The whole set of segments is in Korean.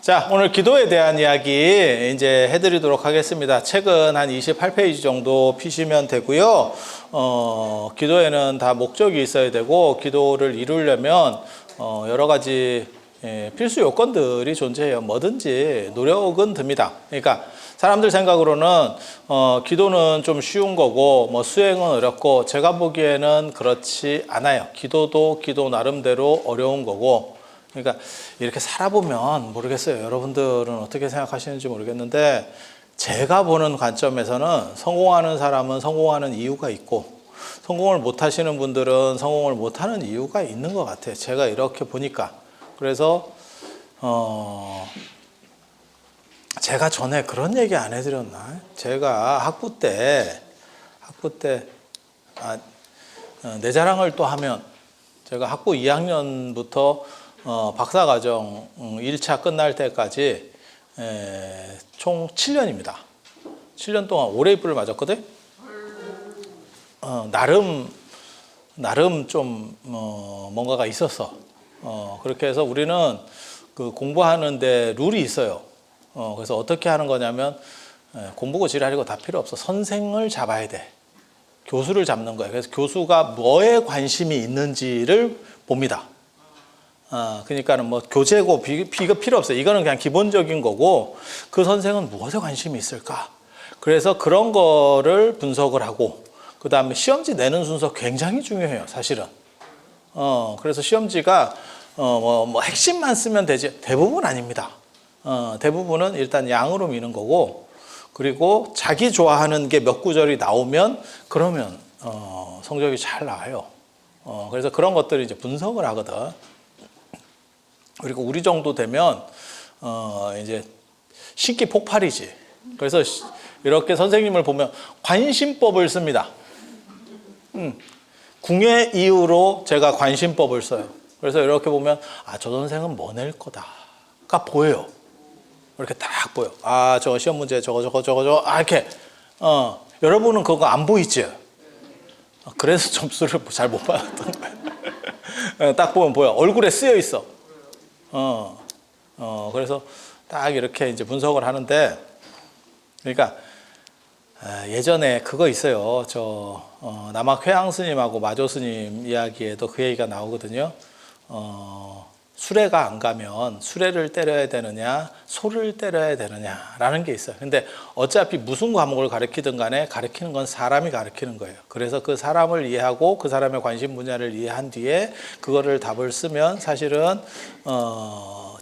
자, 오늘 기도에 대한 이야기 이제 해드리도록 하겠습니다. 책은 한 28페이지 정도 피시면 되고요. 기도에는 다 목적이 있어야 되고, 기도를 이루려면 여러 가지 필수 요건들이 존재해요. 뭐든지 노력은 듭니다. 그러니까 사람들 생각으로는 기도는 좀 쉬운 거고 뭐 수행은 어렵고, 제가 보기에는 그렇지 않아요. 기도도 기도 나름대로 어려운 거고, 그러니까 이렇게 살아보면 모르겠어요. 여러분들은 어떻게 생각하시는지 모르겠는데, 제가 보는 관점에서는 성공하는 사람은 성공하는 이유가 있고, 성공을 못 하시는 분들은 성공을 못 하는 이유가 있는 것 같아요. 제가 이렇게 보니까. 그래서 제가 전에 그런 얘기 안 해드렸나? 제가 학부 때 내 자랑을 또 하면, 제가 학부 2학년부터 박사과정 1차 끝날 때까지 총 7년입니다. 7년 동안 올해입부를 맞았거든. 나름 좀 뭔가가 있었어. 그렇게 해서 우리는 그 공부하는데 룰이 있어요. 그래서 어떻게 하는 거냐면, 공부고 지랄이고 다 필요 없어. 선생을 잡아야 돼. 교수를 잡는 거예요. 그래서 교수가 뭐에 관심이 있는지를 봅니다. 그러니까는 뭐 교재고 비가 필요 없어요. 이거는 그냥 기본적인 거고, 그 선생은 무엇에 관심이 있을까? 그래서 그런 거를 분석을 하고, 그 다음에 시험지 내는 순서 굉장히 중요해요, 사실은. 그래서 시험지가 뭐 핵심만 쓰면 되지, 대부분 아닙니다. 대부분은 일단 양으로 미는 거고, 그리고 자기 좋아하는 게 몇 구절이 나오면 그러면 성적이 잘 나와요. 그래서 그런 것들을 이제 분석을 하거든. 그리고 우리 정도 되면 이제 신기 폭발이지. 그래서 이렇게 선생님을 보면 관심법을 씁니다. 궁예 이후로 제가 관심법을 써요. 그래서 이렇게 보면 저 선생은 뭐 낼 거다가 보여요. 이렇게 딱 보여. 저거 시험 문제 저거 이렇게. 여러분은 그거 안 보이지? 그래서 점수를 잘 못 받았던 거예요. 딱 보면 보여. 얼굴에 쓰여 있어. 그래서 딱 이렇게 이제 분석을 하는데, 그러니까 예전에 그거 있어요. 남학 회양 스님하고 마조 스님 이야기에도 그 얘기가 나오거든요. 수레가 안 가면 수레를 때려야 되느냐, 소를 때려야 되느냐라는 게 있어요. 근데 어차피 무슨 과목을 가르치든 간에 가르치는 건 사람이 가르치는 거예요. 그래서 그 사람을 이해하고 그 사람의 관심 분야를 이해한 뒤에 그거를 답을 쓰면 사실은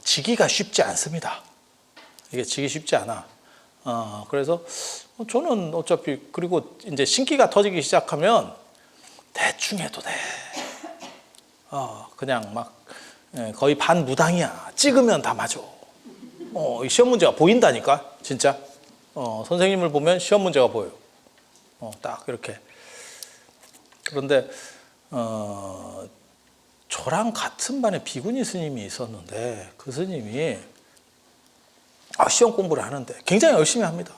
지기가 쉽지 않습니다. 이게 지기 쉽지 않아. 그래서 저는 어차피, 그리고 이제 신기가 터지기 시작하면 대충 해도 돼. 그냥 막 거의 반무당이야. 찍으면 다 맞아. 시험 문제가 보인다니까, 진짜. 선생님을 보면 시험 문제가 보여요. 딱 이렇게. 그런데 저랑 같은 반에 비구니 스님이 있었는데, 그 스님이 시험 공부를 하는데 굉장히 열심히 합니다.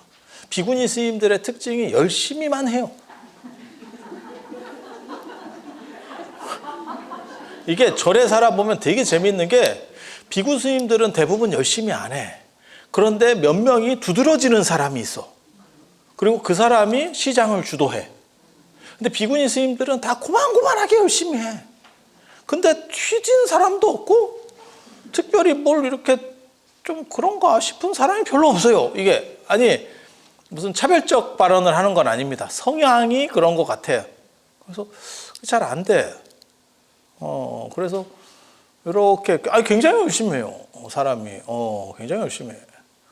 비구니 스님들의 특징이 열심히만 해요. 이게 절에 살아보면 되게 재밌는 게, 비구 스님들은 대부분 열심히 안 해. 그런데 몇 명이 두드러지는 사람이 있어. 그리고 그 사람이 시장을 주도해. 근데 비구니 스님들은 다 고만고만하게 열심히 해. 근데 휘진 사람도 없고, 특별히 뭘 이렇게 좀 그런가 싶은 사람이 별로 없어요. 이게 무슨 차별적 발언을 하는 건 아닙니다. 성향이 그런 것 같아요. 그래서 잘 안 돼. 그래서 이렇게 굉장히 열심히 해요. 사람이 굉장히 열심히 해.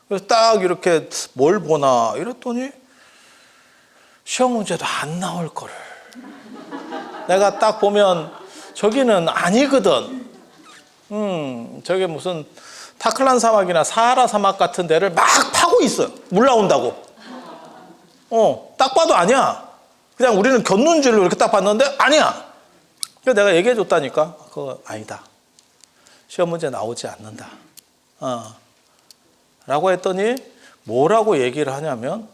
그래서 딱 이렇게 뭘 보나 이랬더니 시험 문제도 안 나올 거를. 내가 딱 보면 저기는 아니거든. 저게 무슨 타클란 사막이나 사하라 사막 같은 데를 막 파고 있어요. 물 나온다고. 딱 봐도 아니야. 그냥 우리는 곁눈 줄로 이렇게 딱 봤는데 아니야. 그래서 내가 얘기해 줬다니까. 그거 아니다. 시험 문제 나오지 않는다. 라고 했더니 뭐라고 얘기를 하냐면,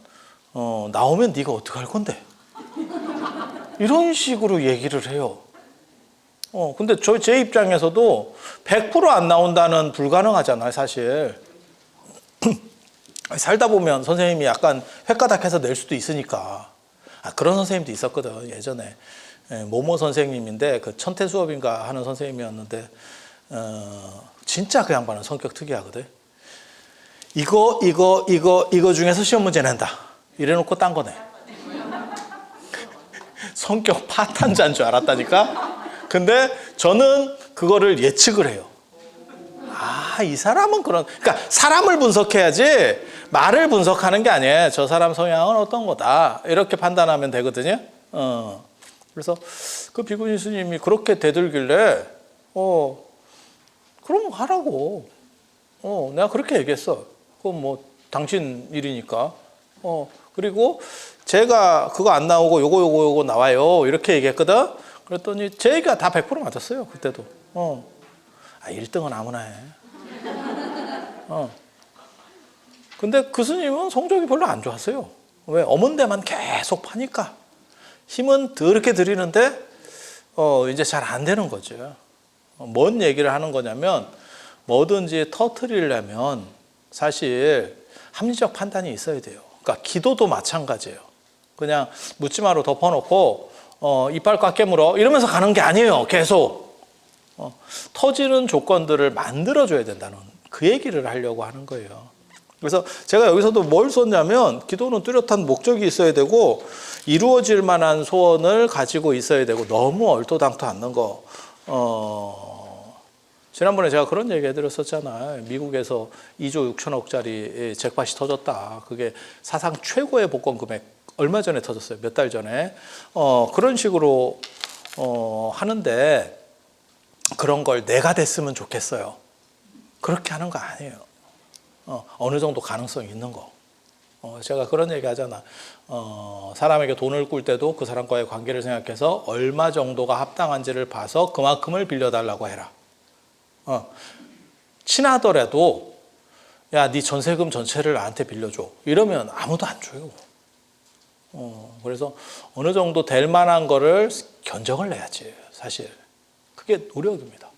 나오면 네가 어떡할 건데? 이런 식으로 얘기를 해요. 근데 제 입장에서도 100% 안 나온다는 불가능하잖아요, 사실. 살다 보면 선생님이 약간 횟가닥해서 낼 수도 있으니까. 그런 선생님도 있었거든 예전에. 모모 선생님인데 그 천태 수업인가 하는 선생님이었는데 진짜 그 양반은 성격 특이하거든. 이거 중에서 시험 문제 낸다 이래놓고 딴 거네. 성격 파탄자인 줄 알았다니까. 근데 저는 그거를 예측을 해요. 이 사람은 그러니까 사람을 분석해야지 말을 분석하는 게 아니에요. 저 사람 성향은 어떤 거다 이렇게 판단하면 되거든요. 그래서 그 비구니 스님이 그렇게 대들길래 그럼 하라고. 내가 그렇게 얘기했어. 그건 뭐 당신 일이니까. 그리고 제가 그거 안 나오고 요거 나와요 이렇게 얘기했거든. 그랬더니 제 얘기가 다 100% 맞았어요 그때도. 1등은 아무나 해. 근데 그 스님은 성적이 별로 안 좋았어요. 왜? 엄은 데만 계속 파니까. 힘은 더럽게 들이는데 이제 잘 안 되는 거죠. 뭔 얘기를 하는 거냐면 뭐든지 터뜨리려면 사실 합리적 판단이 있어야 돼요. 그러니까 기도도 마찬가지예요. 그냥 묻지마로 덮어놓고 이빨 꽉 깨물어 이러면서 가는 게 아니에요. 계속 터지는 조건들을 만들어줘야 된다는 그 얘기를 하려고 하는 거예요. 그래서 제가 여기서도 뭘 썼냐면 기도는 뚜렷한 목적이 있어야 되고 이루어질 만한 소원을 가지고 있어야 되고 너무 얼토당토 않는 거. 지난번에 제가 그런 얘기 해드렸었잖아요. 미국에서 2조 6천억짜리 잭팟이 터졌다. 그게 사상 최고의 복권 금액 얼마 전에 터졌어요. 몇 달 전에. 그런 식으로 하는데 그런 걸 내가 됐으면 좋겠어요. 그렇게 하는 거 아니에요. 어느 정도 가능성이 있는 거. 제가 그런 얘기 하잖아. 사람에게 돈을 꿀 때도 그 사람과의 관계를 생각해서 얼마 정도가 합당한지를 봐서 그만큼을 빌려달라고 해라. 친하더라도 야, 네 전세금 전체를 나한테 빌려줘. 이러면 아무도 안 줘요. 그래서 어느 정도 될 만한 거를 견적을 내야지. 사실 그게 노력입니다.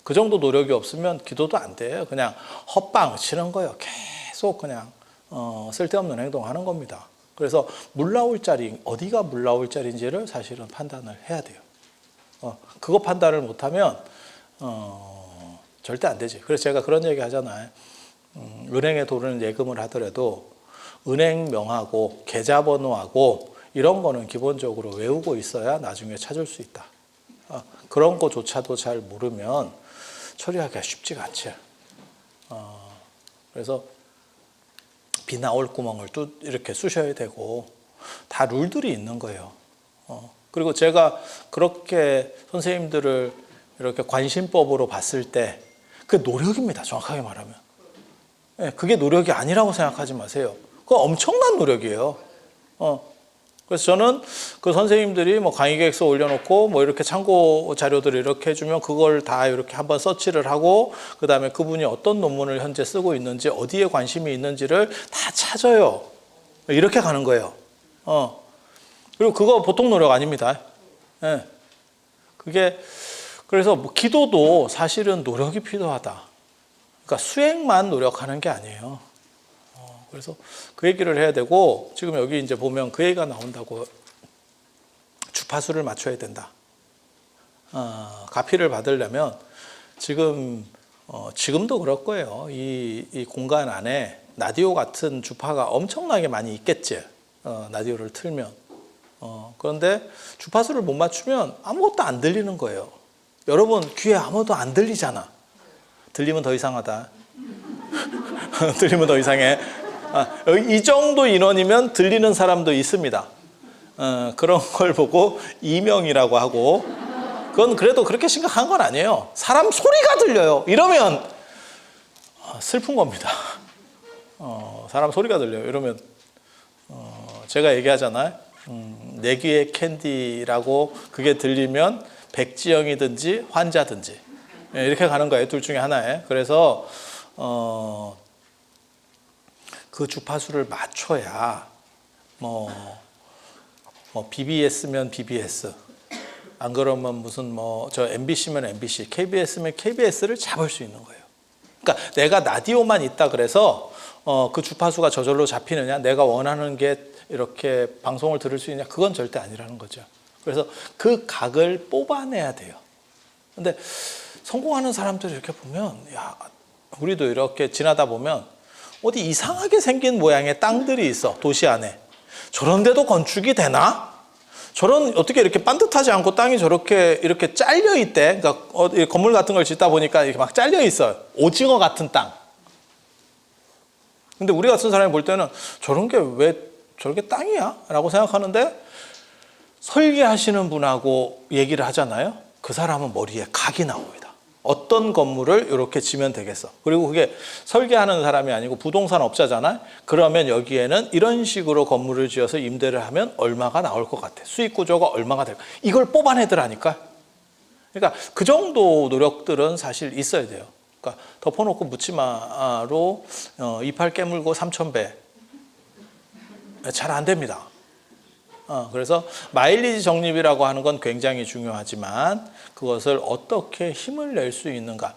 그 정도 노력이 없으면 기도도 안 돼요. 그냥 헛방 치는 거예요. 계속 그냥 쓸데없는 행동하는 겁니다. 그래서 물 나올 자리, 어디가 물 나올 자리인지를 사실은 판단을 해야 돼요. 그거 판단을 못하면 절대 안 되지. 그래서 제가 그런 얘기 하잖아요. 은행에 돈을 예금을 하더라도 은행명하고 계좌번호하고 이런 거는 기본적으로 외우고 있어야 나중에 찾을 수 있다. 그런 거조차도 잘 모르면 처리하기가 쉽지가 않지. 그래서 비 나올 구멍을 또 이렇게 쑤셔야 되고 다 룰들이 있는 거예요. 그리고 제가 그렇게 선생님들을 이렇게 관심법으로 봤을 때 그게 노력입니다. 정확하게 말하면. 그게 노력이 아니라고 생각하지 마세요. 그거 엄청난 노력이에요. 그래서 저는 그 선생님들이 뭐 강의 계획서 올려놓고 뭐 이렇게 참고 자료들을 이렇게 해주면 그걸 다 이렇게 한번 서치를 하고 그 다음에 그분이 어떤 논문을 현재 쓰고 있는지 어디에 관심이 있는지를 다 찾아요. 이렇게 가는 거예요. 그리고 그거 보통 노력 아닙니다. 그게 그래서 뭐 기도도 사실은 노력이 필요하다. 그러니까 수행만 노력하는 게 아니에요. 그래서 그 얘기를 해야 되고 지금 여기 이제 보면 그 얘기가 나온다고. 주파수를 맞춰야 된다. 가피를 받으려면 지금도 그럴 거예요. 이 공간 안에 라디오 같은 주파가 엄청나게 많이 있겠지. 라디오를 틀면. 그런데 주파수를 못 맞추면 아무것도 안 들리는 거예요. 여러분 귀에 아무것도 안 들리잖아. 들리면 더 이상하다. 들리면 더 이상해. 이 정도 인원이면 들리는 사람도 있습니다. 그런 걸 보고 이명이라고 하고 그건 그래도 그렇게 심각한 건 아니에요. 사람 소리가 들려요. 이러면 슬픈 겁니다. 사람 소리가 들려요. 이러면 제가 얘기하잖아요. 내 귀에 캔디라고 그게 들리면 백지영이든지 환자든지 이렇게 가는 거예요. 둘 중에 하나에. 그래서 그 주파수를 맞춰야 뭐 BBS면 BBS, 안 그러면 무슨 저 MBC면 MBC, KBS면 KBS를 잡을 수 있는 거예요. 그러니까 내가 라디오만 있다 그래서 그 주파수가 저절로 잡히느냐, 내가 원하는 게 이렇게 방송을 들을 수 있냐, 그건 절대 아니라는 거죠. 그래서 그 각을 뽑아내야 돼요. 근데 성공하는 사람들 이렇게 보면, 야, 우리도 이렇게 지나다 보면 어디 이상하게 생긴 모양의 땅들이 있어, 도시 안에. 저런 데도 건축이 되나? 저런, 어떻게 이렇게 반듯하지 않고 땅이 저렇게 이렇게 잘려 있대. 그러니까 건물 같은 걸 짓다 보니까 이렇게 막 잘려 있어요. 오징어 같은 땅. 근데 우리 같은 사람이 볼 때는 저런 게 왜 저렇게 땅이야? 라고 생각하는데, 설계하시는 분하고 얘기를 하잖아요. 그 사람은 머리에 각이 나옵니다. 어떤 건물을 이렇게 지면 되겠어. 그리고 그게 설계하는 사람이 아니고 부동산 업자잖아요. 그러면 여기에는 이런 식으로 건물을 지어서 임대를 하면 얼마가 나올 것 같아. 수익 구조가 얼마가 될까. 이걸 뽑아내더라니까. 그러니까 그 정도 노력들은 사실 있어야 돼요. 그러니까 덮어놓고 묻지마로 이빨 깨물고 3,000배. 잘 안 됩니다. 그래서 마일리지 적립이라고 하는 건 굉장히 중요하지만 그것을 어떻게 힘을 낼 수 있는가.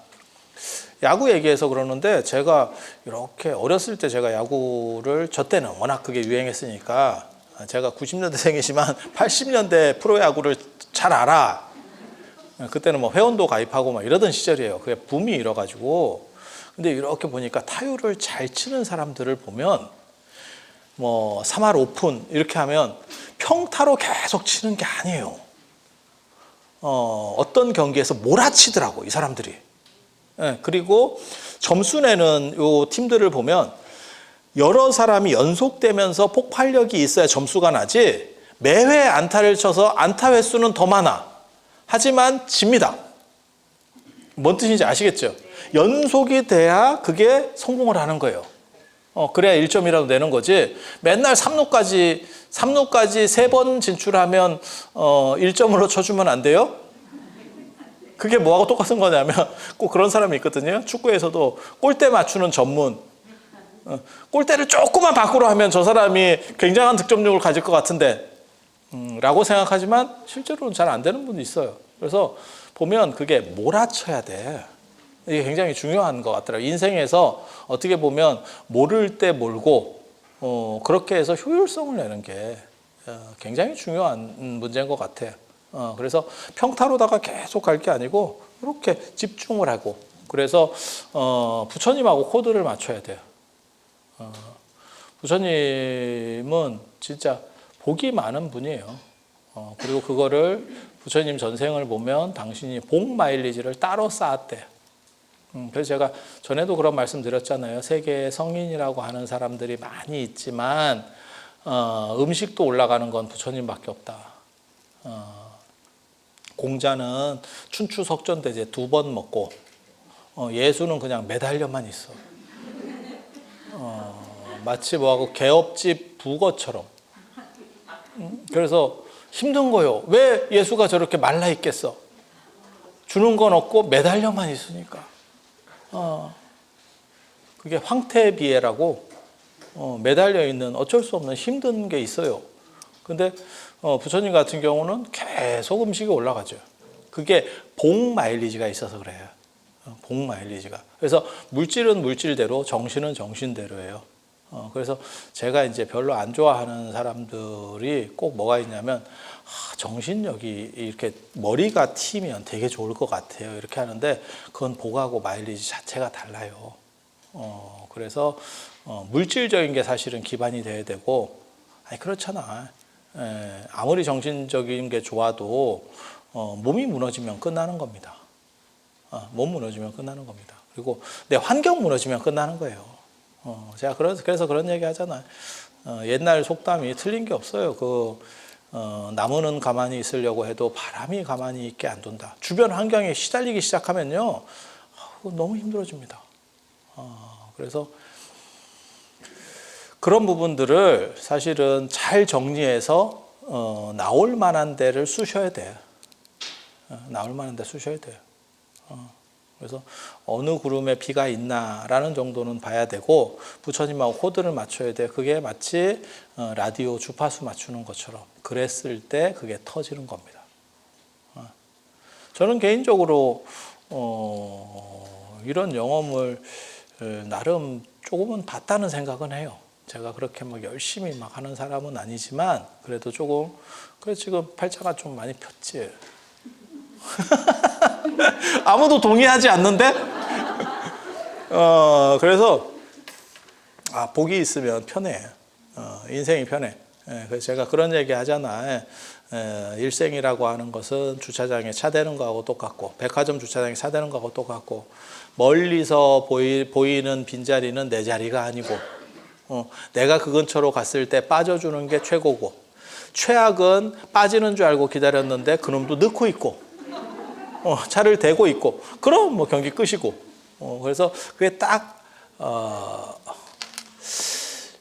야구 얘기해서 그러는데, 제가 이렇게 어렸을 때 제가 야구를, 저 때는 워낙 그게 유행했으니까, 제가 90년대생이지만 80년대 프로야구를 잘 알아. 그때는 뭐 회원도 가입하고 막 이러던 시절이에요. 그게 붐이 일어가지고. 근데 이렇게 보니까 타율을 잘 치는 사람들을 보면, 뭐 3할 오픈 이렇게 하면 평타로 계속 치는 게 아니에요. 어떤 경기에서 몰아치더라고, 이 사람들이. 그리고 점수 내는 요 팀들을 보면 여러 사람이 연속되면서 폭발력이 있어야 점수가 나지, 매회 안타를 쳐서 안타 횟수는 더 많아. 하지만 집니다. 뭔 뜻인지 아시겠죠? 연속이 돼야 그게 성공을 하는 거예요. 그래야 1점이라도 내는 거지. 맨날 3루까지 3번 진출하면 1점으로 쳐주면 안 돼요? 그게 뭐하고 똑같은 거냐면, 꼭 그런 사람이 있거든요. 축구에서도 골대 맞추는 전문. 골대를 조금만 밖으로 하면 저 사람이 굉장한 득점력을 가질 것 같은데 라고 생각하지만 실제로는 잘 안 되는 분이 있어요. 그래서 보면 그게 몰아쳐야 돼. 이게 굉장히 중요한 것 같더라고요. 인생에서 어떻게 보면 모를 때 몰고 그렇게 해서 효율성을 내는 게 굉장히 중요한 문제인 것 같아요. 그래서 평타로다가 계속 갈 게 아니고 이렇게 집중을 하고, 그래서 부처님하고 코드를 맞춰야 돼요. 부처님은 진짜 복이 많은 분이에요. 그리고 그거를 부처님 전생을 보면 당신이 복 마일리지를 따로 쌓았대요. 그래서 제가 전에도 그런 말씀 드렸잖아요. 세계에 성인이라고 하는 사람들이 많이 있지만 음식도 올라가는 건 부처님밖에 없다. 공자는 춘추석전대제 2번 먹고 예수는 그냥 매달려만 있어. 마치 뭐하고 개업집 부거처럼. 그래서 힘든 거요. 왜 예수가 저렇게 말라 있겠어? 주는 건 없고 매달려만 있으니까. 그게 황태비애라고 매달려 있는 어쩔 수 없는 힘든 게 있어요. 근데 부처님 같은 경우는 계속 음식이 올라가죠. 그게 복 마일리지가 있어서 그래요. 복 마일리지가. 그래서 물질은 물질대로, 정신은 정신대로예요. 그래서 제가 이제 별로 안 좋아하는 사람들이 꼭 뭐가 있냐면, 정신력이 이렇게 머리가 튀면 되게 좋을 것 같아요. 이렇게 하는데 그건 복하고 마일리지 자체가 달라요. 그래서 물질적인 게 사실은 기반이 돼야 되고, 아니 그렇잖아. 아무리 정신적인 게 좋아도 몸이 무너지면 끝나는 겁니다. 몸 무너지면 끝나는 겁니다. 그리고 내 환경 무너지면 끝나는 거예요. 제가 그래서 그런 얘기 하잖아요. 옛날 속담이 틀린 게 없어요. 나무는 가만히 있으려고 해도 바람이 가만히 있게 안 돈다. 주변 환경에 시달리기 시작하면요, 너무 힘들어집니다. 그래서 그런 부분들을 사실은 잘 정리해서 나올 만한 데를 쑤셔야 돼요. 나올 만한 데 쑤셔야 돼요. 그래서 어느 구름에 비가 있나라는 정도는 봐야 되고, 부처님하고 코드를 맞춰야 돼. 그게 마치 라디오 주파수 맞추는 것처럼 그랬을 때 그게 터지는 겁니다. 저는 개인적으로 이런 영험을 나름 조금은 봤다는 생각은 해요. 제가 그렇게 막 열심히 막 하는 사람은 아니지만 그래도 조금 그래 지금 팔자가 좀 많이 폈지. 아무도 동의하지 않는데? 그래서 복이 있으면 편해. 인생이 편해. 그래서 제가 그런 얘기 하잖아. 일생이라고 하는 것은 주차장에 차 대는 거하고 똑같고 백화점 주차장에 차 대는 거하고 똑같고 멀리서 보이는 빈자리는 내 자리가 아니고 내가 그 근처로 갔을 때 빠져주는 게 최고고 최악은 빠지는 줄 알고 기다렸는데 그놈도 넣고 있고 차를 대고 있고 그럼 뭐 경기 끝이고 그래서 그게 딱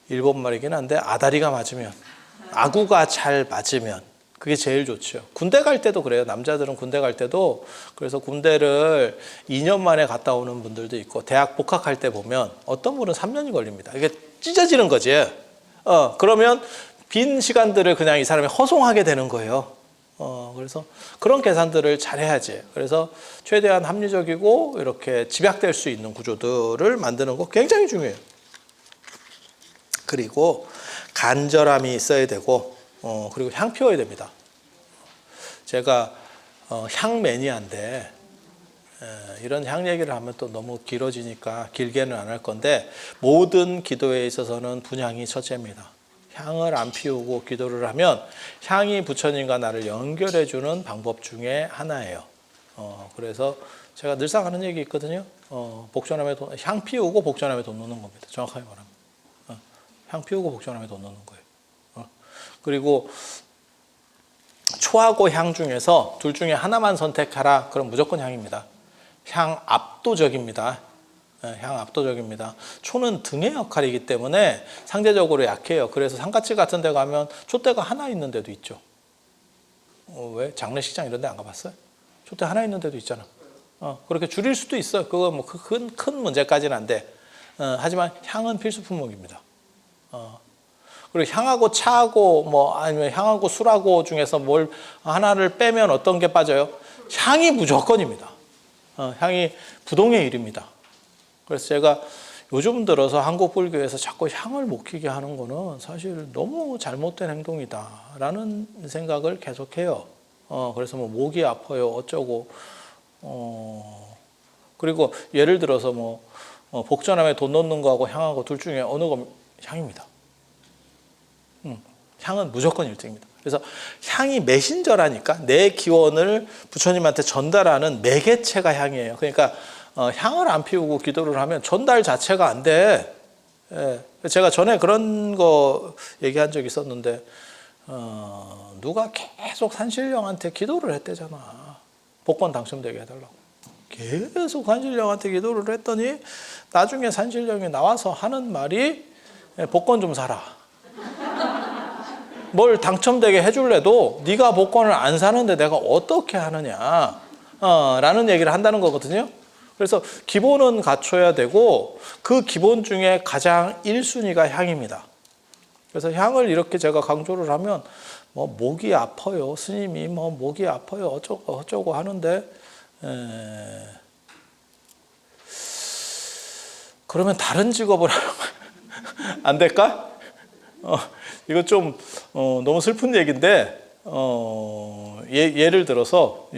일본 말이긴 한데 아다리가 맞으면 아구가 잘 맞으면 그게 제일 좋죠. 군대 갈 때도 그래요. 남자들은 군대 갈 때도 그래서 군대를 2년 만에 갔다 오는 분들도 있고 대학 복학할 때 보면 어떤 분은 3년이 걸립니다. 이게 찢어지는 거지. 그러면 빈 시간들을 그냥 이 사람이 허송하게 되는 거예요. 그래서 그런 계산들을 잘 해야지. 그래서 최대한 합리적이고 이렇게 집약될 수 있는 구조들을 만드는 거 굉장히 중요해요. 그리고 간절함이 있어야 되고 그리고 향 피워야 됩니다. 제가 향 매니아인데 이런 향 얘기를 하면 또 너무 길어지니까 길게는 안 할 건데 모든 기도에 있어서는 분향이 첫째입니다. 향을 안 피우고 기도를 하면 향이 부처님과 나를 연결해 주는 방법 중에 하나예요. 그래서 제가 늘상 하는 얘기 있거든요. 복전함에 향 피우고 복전함에 돈 넣는 겁니다. 정확하게 말하면. 향 피우고 복전함에 돈 넣는 거예요. 그리고 초하고 향 중에서 둘 중에 하나만 선택하라. 그럼 무조건 향입니다. 향 압도적입니다. 향 압도적입니다. 초는 등의 역할이기 때문에 상대적으로 약해요. 그래서 상가집 같은 데 가면 촛대가 하나 있는 데도 있죠. 왜? 장례식장 이런 데 안 가봤어요? 촛대 하나 있는 데도 있잖아. 그렇게 줄일 수도 있어요. 그거 뭐 큰 문제까지는 안 돼. 하지만 향은 필수 품목입니다. 그리고 향하고 차하고 뭐 아니면 향하고 술하고 중에서 뭘 하나를 빼면 어떤 게 빠져요? 향이 무조건입니다. 향이 부동의 일입니다. 그래서 제가 요즘 들어서 한국 불교에서 자꾸 향을 못 키게 하는 거는 사실 너무 잘못된 행동이다라는 생각을 계속해요. 그래서 뭐 목이 아파요 어쩌고 그리고 예를 들어서 뭐 복전함에 돈 넣는 거하고 향하고 둘 중에 어느 거 향입니다. 향은 무조건 1등입니다. 그래서 향이 메신저라니까 내 기원을 부처님한테 전달하는 매개체가 향이에요. 그러니까 향을 안 피우고 기도를 하면 전달 자체가 안 돼. 제가 전에 그런 거 얘기한 적이 있었는데 누가 계속 산신령한테 기도를 했대잖아. 복권 당첨되게 해달라고. 계속 산신령한테 기도를 했더니 나중에 산신령이 나와서 하는 말이 복권 좀 사라. 뭘 당첨되게 해줄래도 네가 복권을 안 사는데 내가 어떻게 하느냐 라는 얘기를 한다는 거거든요. 그래서 기본은 갖춰야 되고 그 기본 중에 가장 1순위가 향입니다. 그래서 향을 이렇게 제가 강조를 하면 뭐 목이 아파요. 스님이 뭐 목이 아파요. 어쩌고 하는데 그러면 다른 직업을 하면 안 될까? 이거 좀 너무 슬픈 얘기인데 예를 들어서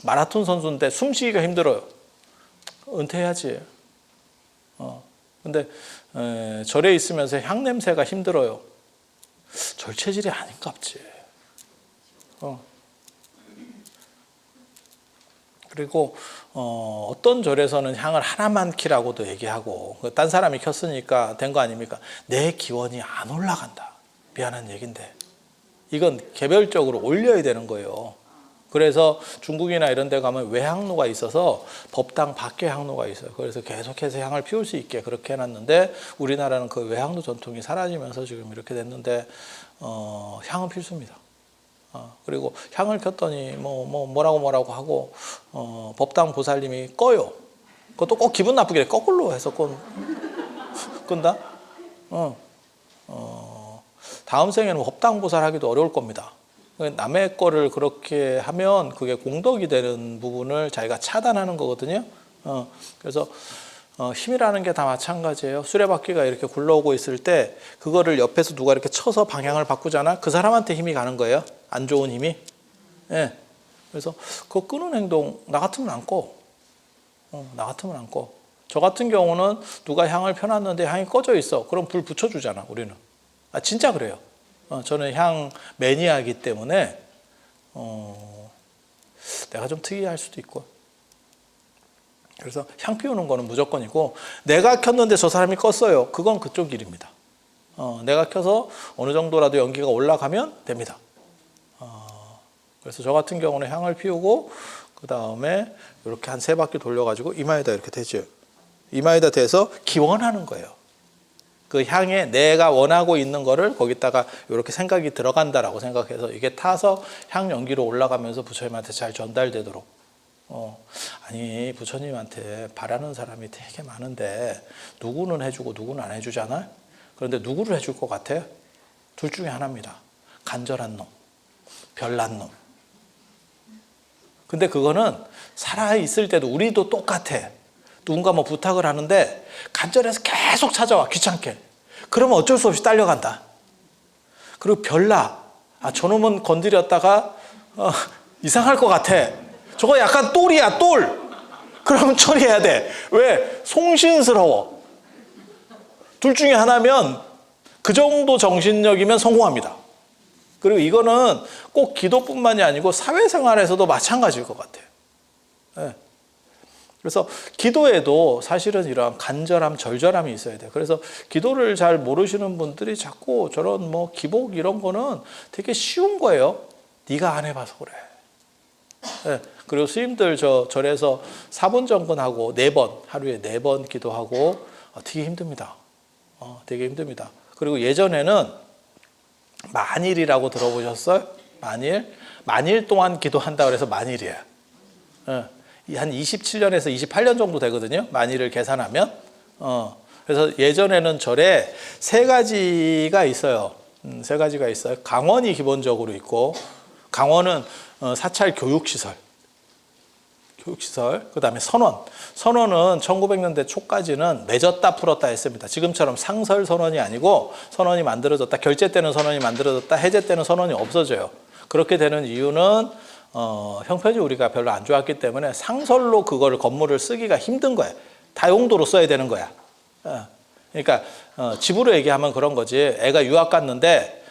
마라톤 선수인데 숨쉬기가 힘들어요. 은퇴해야지. 근데 절에 있으면서 향 냄새가 힘들어요. 절 체질이 아닌갑지. 그리고 어떤 절에서는 향을 하나만 키라고도 얘기하고 딴 사람이 켰으니까 된 거 아닙니까? 내 기원이 안 올라간다. 미안한 얘기인데 이건 개별적으로 올려야 되는 거예요. 그래서 중국이나 이런 데 가면 외향로가 있어서 법당 밖에 향로가 있어요. 그래서 계속해서 향을 피울 수 있게 그렇게 해놨는데 우리나라는 그 외향로 전통이 사라지면서 지금 이렇게 됐는데 향은 필수입니다. 그리고 향을 켰더니 뭐라고 하고 법당 보살님이 꺼요. 그것도 꼭 기분 나쁘게 거꾸로 해서 끈다. 다음 생에는 법당 보살 하기도 어려울 겁니다. 남의 거를 그렇게 하면 그게 공덕이 되는 부분을 자기가 차단하는 거거든요. 그래서 힘이라는 게 다 마찬가지예요. 수레바퀴가 이렇게 굴러오고 있을 때 그거를 옆에서 누가 이렇게 쳐서 방향을 바꾸잖아. 그 사람한테 힘이 가는 거예요. 안 좋은 힘이. 예. 그래서 그거 끄는 행동 나 같으면 안 꺼. 나 같으면 안 꺼. 저 같은 경우는 누가 향을 펴놨는데 향이 꺼져 있어. 그럼 불 붙여주잖아, 우리는. 진짜 그래요. 저는 향 매니아이기 때문에 내가 좀 특이할 수도 있고. 그래서 향 피우는 거는 무조건이고, 내가 켰는데 저 사람이 껐어요. 그건 그쪽 일입니다. 내가 켜서 어느 정도라도 연기가 올라가면 됩니다. 그래서 저 같은 경우는 향을 피우고 그 다음에 이렇게 한 3바퀴 돌려가지고 이마에다 이렇게 대죠. 이마에다 대서 기원하는 거예요. 그 향에 내가 원하고 있는 거를 거기다가 이렇게 생각이 들어간다라고 생각해서 이게 타서 향 연기로 올라가면서 부처님한테 잘 전달되도록. 아니 부처님한테 바라는 사람이 되게 많은데 누구는 해주고 누구는 안 해주잖아. 그런데 누구를 해줄 것 같아요? 둘 중에 하나입니다. 간절한 놈, 별난 놈. 근데 그거는 살아있을 때도 우리도 똑같아. 누군가 뭐 부탁을 하는데 간절해서 계속 찾아와, 귀찮게. 그러면 어쩔 수 없이 딸려간다. 그리고 별나. 저놈은 건드렸다가 이상할 것 같아. 저거 약간 똘이야, 똘. 그러면 처리해야 돼. 왜? 송신스러워. 둘 중에 하나면 그 정도 정신력이면 성공합니다. 그리고 이거는 꼭 기도뿐만이 아니고 사회생활에서도 마찬가지일 것 같아요. 네. 그래서 기도에도 사실은 이런 간절함, 절절함이 있어야 돼요. 그래서 기도를 잘 모르시는 분들이 자꾸 저런 뭐 기복 이런 거는 되게 쉬운 거예요. 네가 안 해봐서 그래. 네. 그리고 스님들 절에서 4분 정근하고 4번, 하루에 4번 기도하고 되게 힘듭니다. 되게 힘듭니다. 그리고 예전에는 만일이라고 들어보셨어요? 만일 동안 기도한다 그래서 만일이에요. 한 27년에서 28년 정도 되거든요. 만일을 계산하면. 그래서 예전에는 절에 3가지가 있어요. 3가지가 있어요. 강원이 기본적으로 있고, 강원은 사찰 교육시설, 그 다음에 선원은 1900년대 초까지는 맺었다 풀었다 했습니다. 지금처럼 상설 선원이 아니고 선원이 만들어졌다, 결제 때는 선원이 만들어졌다, 해제 때는 선원이 없어져요. 그렇게 되는 이유는 형편이 우리가 별로 안 좋았기 때문에 상설로 그거를 건물을 쓰기가 힘든 거야. 다용도로 써야 되는 거야. 그러니까 집으로 얘기하면 그런 거지. 애가 유학 갔는데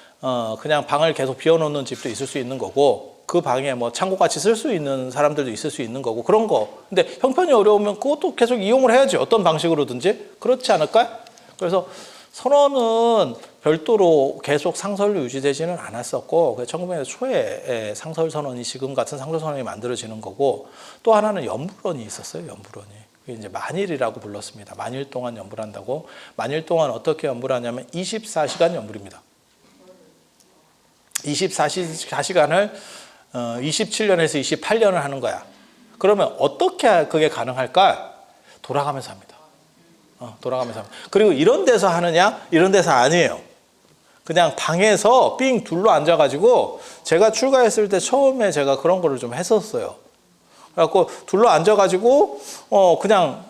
그냥 방을 계속 비워놓는 집도 있을 수 있는 거고, 그 방에 뭐 창고같이 쓸 수 있는 사람들도 있을 수 있는 거고, 그런 거. 근데 형편이 어려우면 그것도 계속 이용을 해야지. 어떤 방식으로든지. 그렇지 않을까? 그래서 선원은 별도로 계속 상설로 유지되지는 않았었고, 1900년대 초에 상설 선원이 지금 같은 상설 선원이 만들어지는 거고, 또 하나는 연불원이 있었어요. 연불원이. 그게 이제 만일이라고 불렀습니다. 만일 동안 연불한다고. 만일 동안 어떻게 연불하냐면 24시간 연불입니다. 24시간을 27년에서 28년을 하는 거야. 그러면 어떻게 그게 가능할까? 돌아가면서 합니다. 돌아가면서 합니다. 그리고 이런 데서 하느냐? 이런 데서 아니에요. 그냥 방에서 삥 둘러 앉아가지고, 제가 출가했을 때 처음에 제가 그런 거를 좀 했었어요. 그래갖고 둘러 앉아가지고 그냥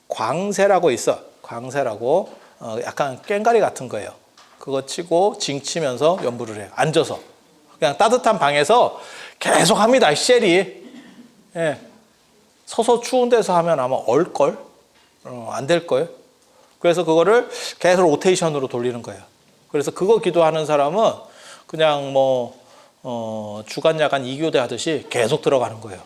광세라고 있어. 광세라고 약간 꽹가리 같은 거예요. 그거 치고 징 치면서 연불을 해요. 앉아서. 그냥 따뜻한 방에서 계속 합니다. 쉘이. 예. 서서 추운 데서 하면 아마 얼걸? 안 될걸? 그래서 그거를 계속 로테이션으로 돌리는 거예요. 그래서 그거 기도하는 사람은 그냥 뭐 주간 야간 2교대 하듯이 계속 들어가는 거예요.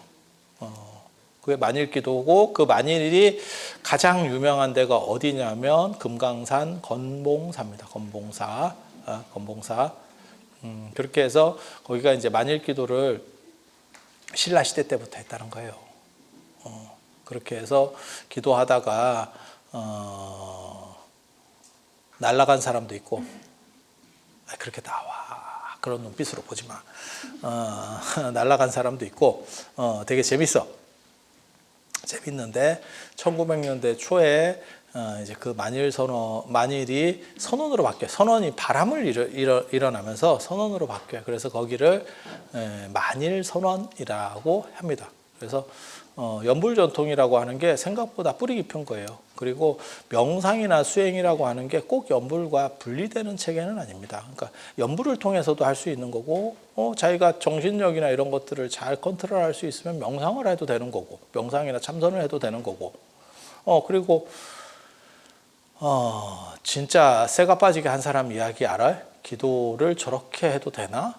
그게 만일 기도고, 그 만일이 가장 유명한 데가 어디냐면 금강산 건봉사입니다. 건봉사. 그렇게 해서 거기가 이제 만일 기도를 신라 시대 때부터 했다는 거예요. 그렇게 해서 기도하다가 날아간 사람도 있고, 그렇게 나와. 그런 눈빛으로 보지 마. 날아간 사람도 있고, 되게 재밌는데 1900년대 초에 이제 그 만일이 선원으로 바뀌어요. 선원이 바람을 일어나면서 선원으로 바뀌어요. 그래서 거기를 만일 선원이라고 합니다. 그래서 연불전통이라고 하는 게 생각보다 뿌리 깊은 거예요. 그리고 명상이나 수행이라고 하는 게 꼭 연불과 분리되는 체계는 아닙니다. 그러니까 연불을 통해서도 할 수 있는 거고, 자기가 정신력이나 이런 것들을 잘 컨트롤할 수 있으면 명상을 해도 되는 거고, 명상이나 참선을 해도 되는 거고, 그리고 진짜 새가 빠지게 한 사람 이야기 알아요? 기도를 저렇게 해도 되나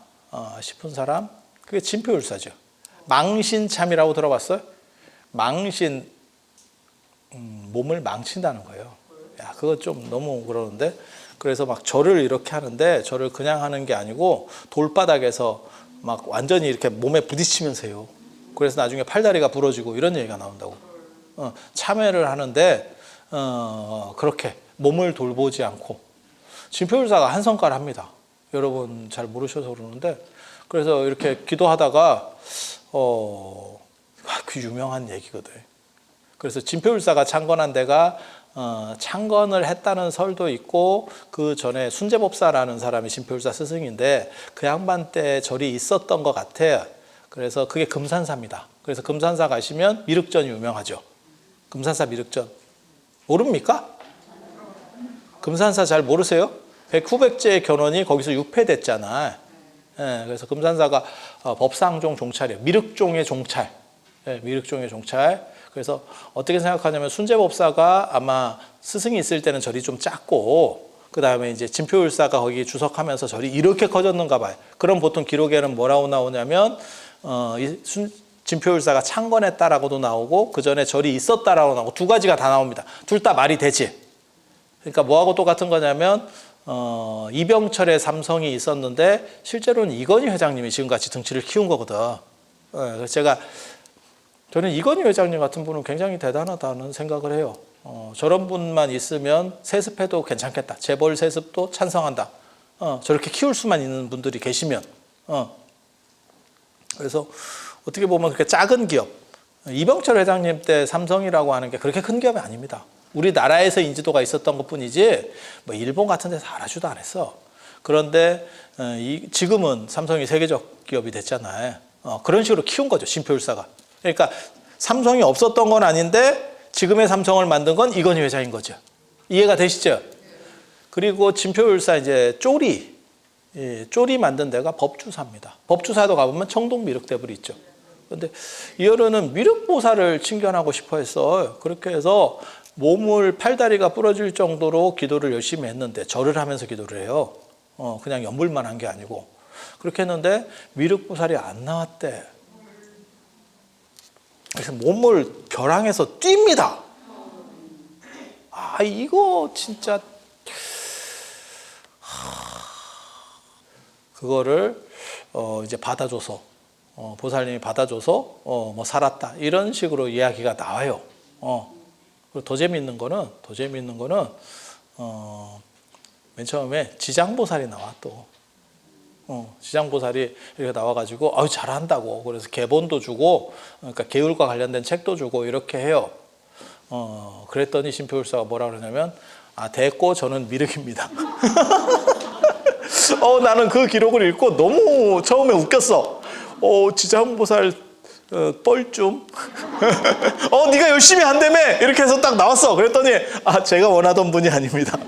싶은 사람, 그게 진표율사죠. 망신참이라고 들어봤어요? 망신, 몸을 망친다는 거예요. 야, 그거 좀 너무 그러는데. 그래서 막 절을 이렇게 하는데, 절을 그냥 하는 게 아니고 돌바닥에서 막 완전히 이렇게 몸에 부딪히면서 해요. 그래서 나중에 팔다리가 부러지고 이런 얘기가 나온다고. 참회를 하는데 그렇게 몸을 돌보지 않고, 진표율사가 한 성가를 합니다. 여러분 잘 모르셔서 그러는데, 그래서 이렇게 기도하다가 그 유명한 얘기거든. 그래서 진표율사가 창건한 데가 창건을 했다는 설도 있고, 그 전에 순제법사라는 사람이 진표율사 스승인데 그 양반 때 절이 있었던 것 같아요. 그래서 그게 금산사입니다. 그래서 금산사 가시면 미륵전이 유명하죠. 금산사 미륵전 모릅니까? 금산사 잘 모르세요? 백후백제의 견훤이 거기서 유폐됐잖아. 그래서 금산사가 법상종 종찰이에요. 미륵종의 종찰. 미륵종의 종찰. 그래서 어떻게 생각하냐면 순제법사가 아마 스승이 있을 때는 절이 좀 작고, 그 다음에 이제 진표율사가 거기 주석하면서 절이 이렇게 커졌는가 봐요. 그럼 보통 기록에는 뭐라고 나오냐면 진표율사가 창건했다라고도 나오고, 그 전에 절이 있었다라고 나오고, 두 가지가 다 나옵니다. 둘 다 말이 되지. 그러니까 뭐하고 똑같은 거냐면 이병철의 삼성이 있었는데 실제로는 이건희 회장님이 지금같이 등치를 키운 거거든. 그래서 저는 이건희 회장님 같은 분은 굉장히 대단하다는 생각을 해요. 저런 분만 있으면 세습해도 괜찮겠다. 재벌 세습도 찬성한다. 저렇게 키울 수만 있는 분들이 계시면. 그래서 어떻게 보면 그렇게 작은 기업, 이병철 회장님 때 삼성이라고 하는 게 그렇게 큰 기업이 아닙니다. 우리나라에서 인지도가 있었던 것뿐이지 뭐 일본 같은 데서 알아주도 안 했어. 그런데 지금은 삼성이 세계적 기업이 됐잖아요. 그런 식으로 키운 거죠, 진표율사가. 그러니까 삼성이 없었던 건 아닌데 지금의 삼성을 만든 건 이건희 회장인 거죠. 이해가 되시죠? 그리고 진표율사 이제 쪼리 만든 데가 법주사입니다. 법주사도 가보면 청동 미륵대불이 있죠. 그런데 이어르는 미륵보살을 칭견하고 싶어 했어요. 그렇게 해서 몸을 팔다리가 부러질 정도로 기도를 열심히 했는데, 절을 하면서 기도를 해요. 그냥 연불만 한 게 아니고. 그렇게 했는데 미륵보살이 안 나왔대. 그래서 몸을 결항해서 뜁니다. 이거 진짜 그거를 이제 받아줘서 보살님이 받아줘서 뭐 살았다, 이런 식으로 이야기가 나와요. 그리고 더 재미있는 거는 맨 처음에 지장보살이 나와. 또 지장보살이 이렇게 나와가지고 잘한다고, 그래서 계본도 주고, 그러니까 계율과 관련된 책도 주고 이렇게 해요. 그랬더니 진표율사가 뭐라 그러냐면, 됐고 저는 미륵입니다. 나는 그 기록을 읽고 너무 처음에 웃겼어. 지장보살 뻘쭘. 네가 열심히 한다며, 이렇게 해서 딱 나왔어. 그랬더니 제가 원하던 분이 아닙니다.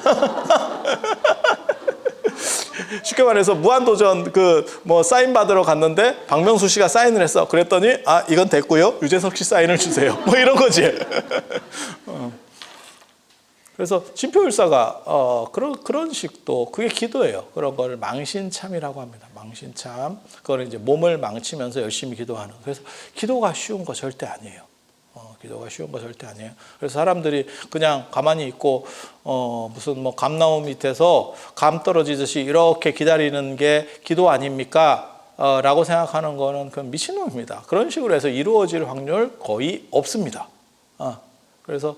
쉽게 말해서 무한도전 사인 받으러 갔는데 박명수 씨가 사인을 했어. 그랬더니 이건 됐고요, 유재석 씨 사인을 주세요. 뭐 이런 거지. 그래서 진표율사가 그런 식도, 그게 기도예요. 그런 거를 망신참이라고 합니다. 망신참. 그거는 이제 몸을 망치면서 열심히 기도하는. 그래서 기도가 쉬운 거 절대 아니에요. 기도가 쉬운 거 절대 아니에요. 그래서 사람들이 그냥 가만히 있고 무슨 뭐 감나무 밑에서 감 떨어지듯이 이렇게 기다리는 게 기도 아닙니까? 라고 생각하는 거는 그건 미친놈입니다. 그런 식으로 해서 이루어질 확률 거의 없습니다. 그래서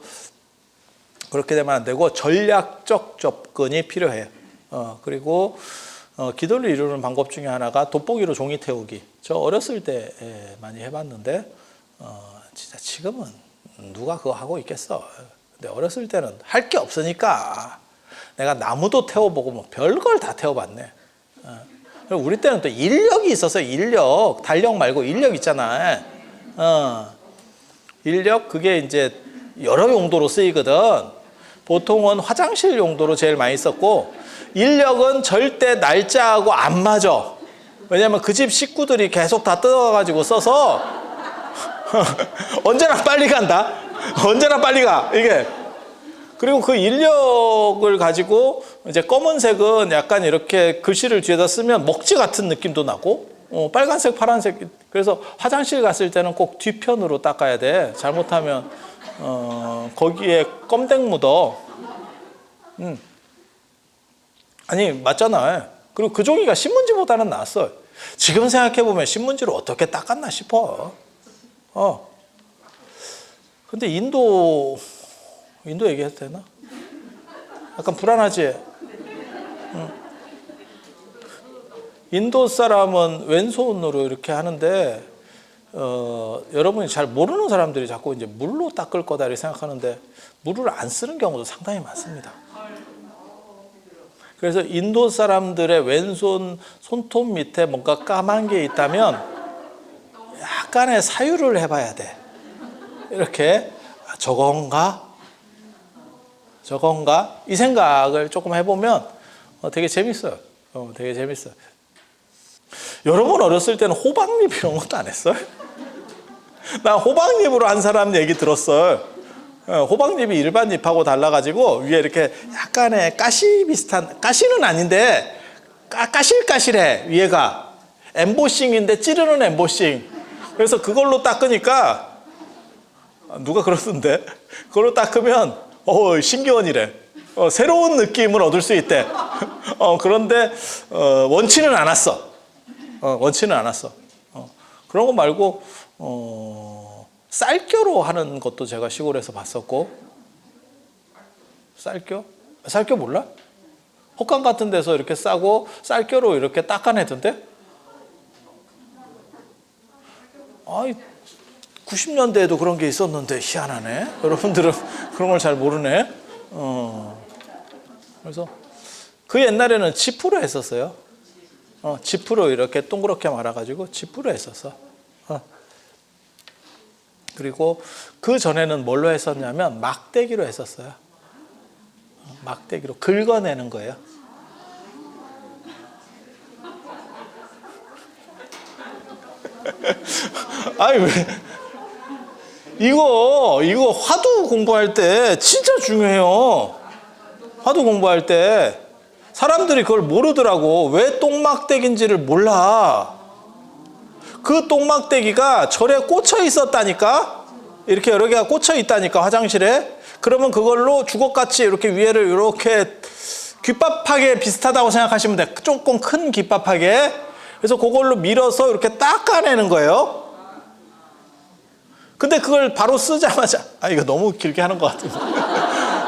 그렇게 되면 안 되고 전략적 접근이 필요해요. 그리고 기도를 이루는 방법 중에 하나가 돋보기로 종이 태우기. 저 어렸을 때 많이 해봤는데 진짜 지금은 누가 그거 하고 있겠어. 근데 어렸을 때는 할 게 없으니까 내가 나무도 태워보고 뭐 별걸 다 태워봤네. 우리 때는 또 인력이 있었어요. 인력, 달력 말고 인력 있잖아. 인력 그게 이제 여러 용도로 쓰이거든. 보통은 화장실 용도로 제일 많이 썼고, 인력은 절대 날짜하고 안 맞아. 왜냐면 그 집 식구들이 계속 다 뜯어가지고 써서 언제나 빨리 간다. 언제나 빨리 가. 이게. 그리고 그 인력을 가지고 이제 검은색은 약간 이렇게 글씨를 뒤에다 쓰면 먹지 같은 느낌도 나고, 빨간색, 파란색. 그래서 화장실 갔을 때는 꼭 뒤편으로 닦아야 돼. 잘못하면 거기에 껌땡 묻어. 아니 맞잖아. 그리고 그 종이가 신문지보다는 낫어. 지금 생각해보면 신문지를 어떻게 닦았나 싶어. 근데 인도 얘기해도 되나? 약간 불안하지? 인도 사람은 왼손으로 이렇게 하는데, 여러분이 잘 모르는 사람들이 자꾸 이제 물로 닦을 거다 이렇게 생각하는데, 물을 안 쓰는 경우도 상당히 많습니다. 그래서 인도 사람들의 왼손 손톱 밑에 뭔가 까만 게 있다면 약간의 사유를 해봐야 돼. 이렇게 저건가? 이 생각을 조금 해보면 되게 재밌어요. 되게 재밌어요. 여러분 어렸을 때는 호박잎 이런 것도 안 했어요? 나 호박잎으로 한 사람 얘기 들었어요. 호박잎이 일반 잎하고 달라가지고 위에 이렇게 약간의 가시 비슷한, 가시는 아닌데 까실까실해. 위에가 엠보싱인데 찌르는 엠보싱. 그래서 그걸로 닦으니까 누가 그러던데, 그걸로 닦으면 신기원이래. 새로운 느낌을 얻을 수 있대. 그런데 원치는 않았어. 그런 거 말고 쌀겨로 하는 것도 제가 시골에서 봤었고. 쌀겨 몰라? 헛간 같은 데서 이렇게 싸고 쌀겨로 이렇게 닦아내던데? 90년대에도 그런 게 있었는데 희한하네. 여러분들은 그런 걸 잘 모르네. 그래서 그 옛날에는 지프로 했었어요. 지프로 이렇게 동그랗게 말아가지고 지프로 했었어. 그리고 그 전에는 뭘로 했었냐면 막대기로 했었어요. 막대기로 긁어내는 거예요. 아니 왜? 이거 화두 공부할 때 진짜 중요해요. 화두 공부할 때 사람들이 그걸 모르더라고. 왜 똥막대기인지를 몰라. 그 똥막대기가 절에 꽂혀 있었다니까. 이렇게 여러 개가 꽂혀 있다니까, 화장실에. 그러면 그걸로 주걱같이 이렇게 위에를 이렇게 귓밥하게 비슷하다고 생각하시면 돼. 조금 큰 귓밥하게. 그래서 그걸로 밀어서 이렇게 닦아내는 거예요. 근데 그걸 바로 쓰자마자, 이거 너무 길게 하는 것 같은데.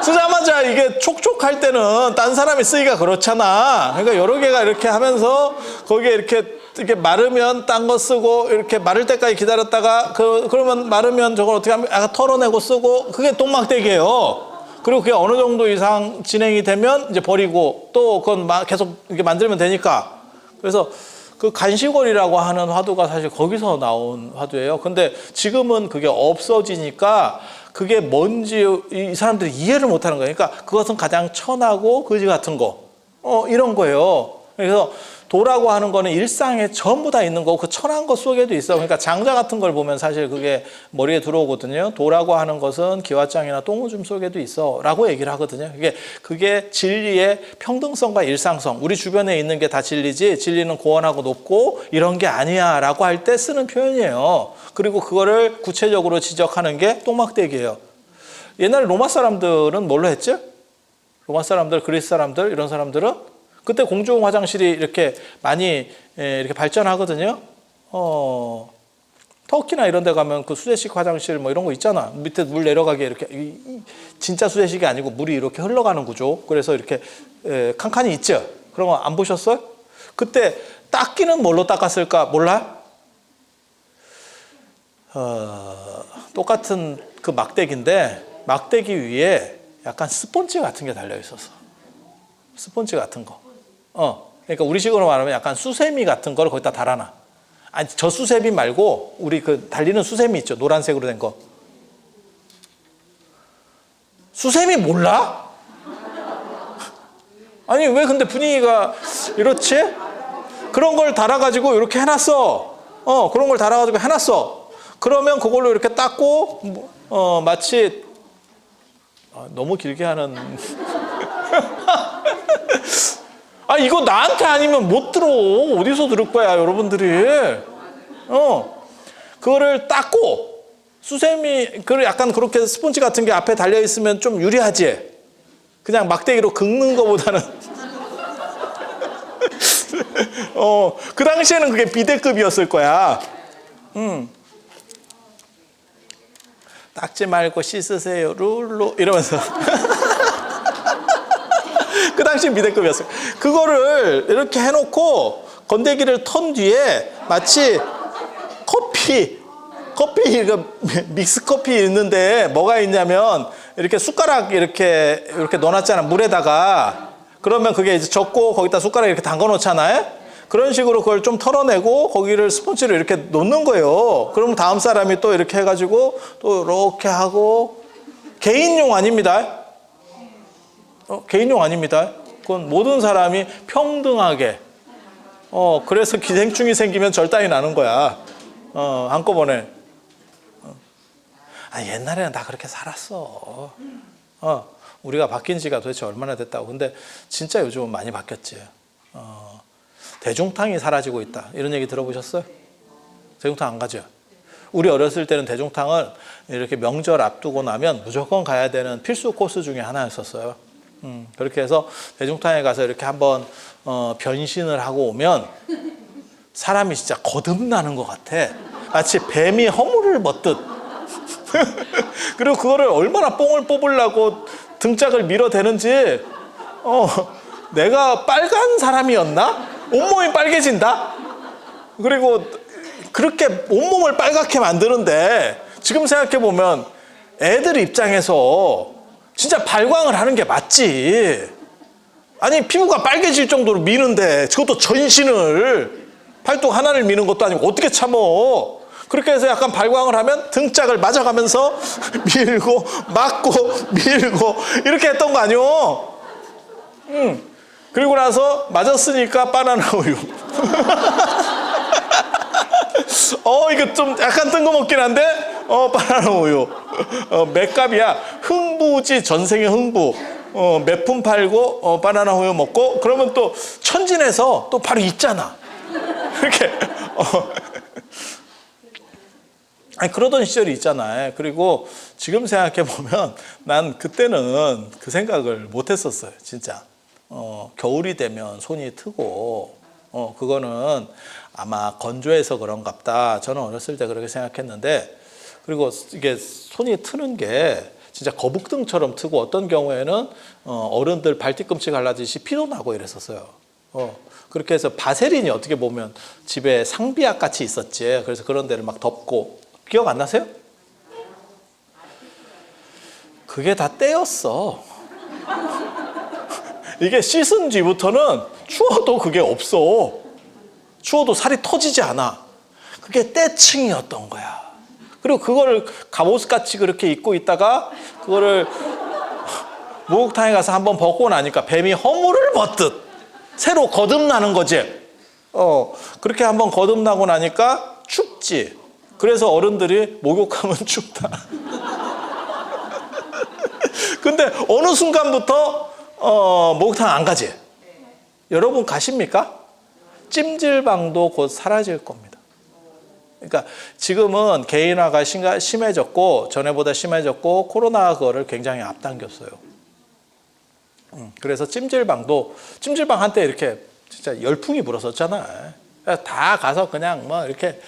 쓰자마자 이게 촉촉할 때는 딴 사람이 쓰기가 그렇잖아. 그러니까 여러 개가 이렇게 하면서 거기에 이렇게 마르면 딴 거 쓰고, 이렇게 마를 때까지 기다렸다가 그러면 마르면 저걸 어떻게 하면 약간 털어내고 쓰고, 그게 똥막대기예요. 그리고 그게 어느 정도 이상 진행이 되면 이제 버리고, 또 그건 계속 이렇게 만들면 되니까. 그래서 그 간시골이라고 하는 화두가 사실 거기서 나온 화두예요. 근데 지금은 그게 없어지니까 그게 뭔지 이 사람들이 이해를 못하는 거예요. 그러니까 그것은 가장 천하고 거지 같은 거, 이런 거예요. 그래서 도라고 하는 거는 일상에 전부 다 있는 거고 그 천한 것 속에도 있어. 그러니까 장자 같은 걸 보면 사실 그게 머리에 들어오거든요. 도라고 하는 것은 기와장이나 똥오줌 속에도 있어 라고 얘기를 하거든요. 그게 진리의 평등성과 일상성, 우리 주변에 있는 게 다 진리지 진리는 고원하고 높고 이런 게 아니야 라고 할 때 쓰는 표현이에요. 그리고 그거를 구체적으로 지적하는 게 똥막대기예요. 옛날에 로마 사람들은 뭘로 했지? 로마 사람들, 그리스 사람들, 이런 사람들은 그때 공중 화장실이 이렇게 많이 이렇게 발전하거든요. 터키나 이런 데 가면 그 수제식 화장실 뭐 이런 거 있잖아. 밑에 물 내려가게 이렇게, 진짜 수제식이 아니고 물이 이렇게 흘러가는 구조. 그래서 이렇게 칸칸이 있죠. 그런 거 안 보셨어요? 그때 닦기는 뭘로 닦았을까 몰라? 똑같은 그 막대기인데 막대기 위에 약간 스펀지 같은 게 달려 있었어. 스펀지 같은 거. 그러니까 우리식으로 말하면 약간 수세미 같은 걸 거기다 달아놔. 아니, 저 수세미 말고 우리 그 달리는 수세미 있죠. 노란색으로 된 거. 수세미 몰라? 아니, 왜 근데 분위기가 이렇지? 그런 걸 달아가지고 이렇게 해놨어. 그런 걸 달아가지고 해놨어. 그러면 그걸로 이렇게 닦고, 마치, 너무 길게 하는. 아, 이거 나한테 아니면 못 들어. 어디서 들을 거야, 여러분들이. 그거를 닦고, 수세미, 그 약간 그렇게 스폰지 같은 게 앞에 달려있으면 좀 유리하지? 그냥 막대기로 긁는 거보다는. 그 당시에는 그게 비대급이었을 거야. 닦지 말고 씻으세요, 룰로. 이러면서. 그 당시 비대급이었어요. 그거를 이렇게 해놓고 건더기를 턴 뒤에 마치 커피 믹스 커피 있는데 뭐가 있냐면 이렇게 숟가락 이렇게 넣어놨잖아, 물에다가. 그러면 그게 이제 젖고 거기다 숟가락 이렇게 담가 놓잖아요. 그런 식으로 그걸 좀 털어내고 거기를 스펀지로 이렇게 놓는 거예요. 그러면 다음 사람이 또 이렇게 해가지고 또 이렇게 하고. 개인용 아닙니다. 개인용 아닙니다. 그건 모든 사람이 평등하게. 그래서 기생충이 생기면 절단이 나는 거야. 한꺼번에. 옛날에는 다 그렇게 살았어. 우리가 바뀐 지가 도대체 얼마나 됐다고. 근데 진짜 요즘은 많이 바뀌었지. 대중탕이 사라지고 있다. 이런 얘기 들어보셨어요? 대중탕 안 가죠? 우리 어렸을 때는 대중탕을 이렇게 명절 앞두고 나면 무조건 가야 되는 필수 코스 중에 하나였었어요. 그렇게 해서 대중탕에 가서 이렇게 한번 변신을 하고 오면 사람이 진짜 거듭나는 것 같아. 마치 뱀이 허물을 먹듯. 그리고 그거를 얼마나 뽕을 뽑으려고 등짝을 밀어대는지. 내가 빨간 사람이었나? 온몸이 빨개진다? 그리고 그렇게 온몸을 빨갛게 만드는데 지금 생각해보면 애들 입장에서 진짜 발광을 하는 게 맞지. 아니, 피부가 빨개질 정도로 미는데 그것도 전신을, 팔뚝 하나를 미는 것도 아니고 어떻게 참어. 그렇게 해서 약간 발광을 하면 등짝을 맞아가면서 밀고 맞고 밀고 이렇게 했던 거 아니오? 그리고 나서 맞았으니까 바나나 우유. 이거 좀 약간 뜬금없긴 한데, 바나나 우유. 맥값이야. 흥부지, 전생의 흥부. 몇 푼 팔고, 바나나 우유 먹고, 그러면 또 천진에서 또 바로 있잖아. 이렇게. 그러던 시절이 있잖아요. 그리고 지금 생각해보면 난 그때는 그 생각을 못 했었어요. 진짜. 겨울이 되면 손이 트고, 그거는 아마 건조해서 그런갑다. 저는 어렸을 때 그렇게 생각했는데, 그리고 이게 손이 트는 게 진짜 거북등처럼 트고 어떤 경우에는 어른들 발뒤꿈치 갈라지듯이 피도 나고 이랬었어요. 그렇게 해서 바세린이 어떻게 보면 집에 상비약 같이 있었지. 그래서 그런 데를 막 덮고. 기억 안 나세요? 그게 다 때였어. 이게 씻은 뒤부터는 추워도 그게 없어. 추워도 살이 터지지 않아. 그게 때층이었던 거야. 그리고 그거를 갑옷같이 그렇게 입고 있다가 그거를 목욕탕에 가서 한번 벗고 나니까 뱀이 허물을 벗듯 새로 거듭나는 거지. 그렇게 한번 거듭나고 나니까 춥지. 그래서 어른들이 목욕하면 춥다. 근데 어느 순간부터 목욕탕 안 가지? 여러분 가십니까? 찜질방도 곧 사라질 겁니다. 그러니까 지금은 개인화가 심해졌고 전에보다 심해졌고 코로나가 그거를 굉장히 앞당겼어요. 그래서 찜질방 한때 이렇게 진짜 열풍이 불었었잖아. 다 가서 그냥 뭐 이렇게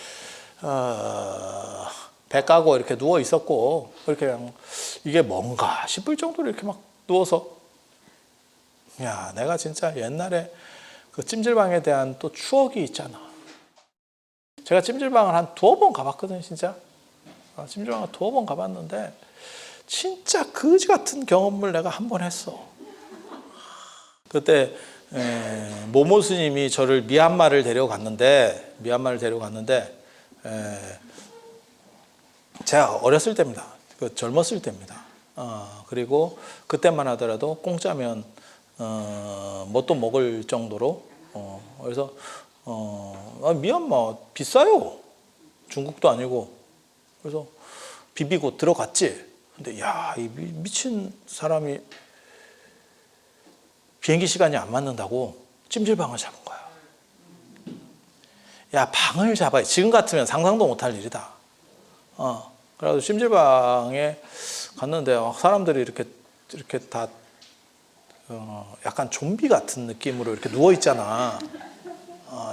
배 까고 이렇게 누워 있었고, 이렇게 그냥 이게 뭔가 싶을 정도로 이렇게 막 누워서, 야, 내가 진짜 옛날에 그 찜질방에 대한 또 추억이 있잖아. 제가 찜질방을 한 2번 가봤거든, 진짜. 찜질방을 2번 가봤는데, 진짜 거지 같은 경험을 내가 한 번 했어. 그때 모모 스님이 저를 미얀마를 데려갔는데 제가 어렸을 때입니다. 그 젊었을 때입니다. 그리고 그때만 하더라도 공짜면 뭣도 먹을 정도로 그래서 미얀마 비싸요. 중국도 아니고. 그래서 비비고 들어갔지. 근데 야, 이 미친 사람이 비행기 시간이 안 맞는다고 찜질방을 잡은 거야. 야, 방을 잡아야 지금 같으면 상상도 못할 일이다. 그래서 찜질방에 갔는데 사람들이 이렇게 다 약간 좀비 같은 느낌으로 이렇게 누워 있잖아.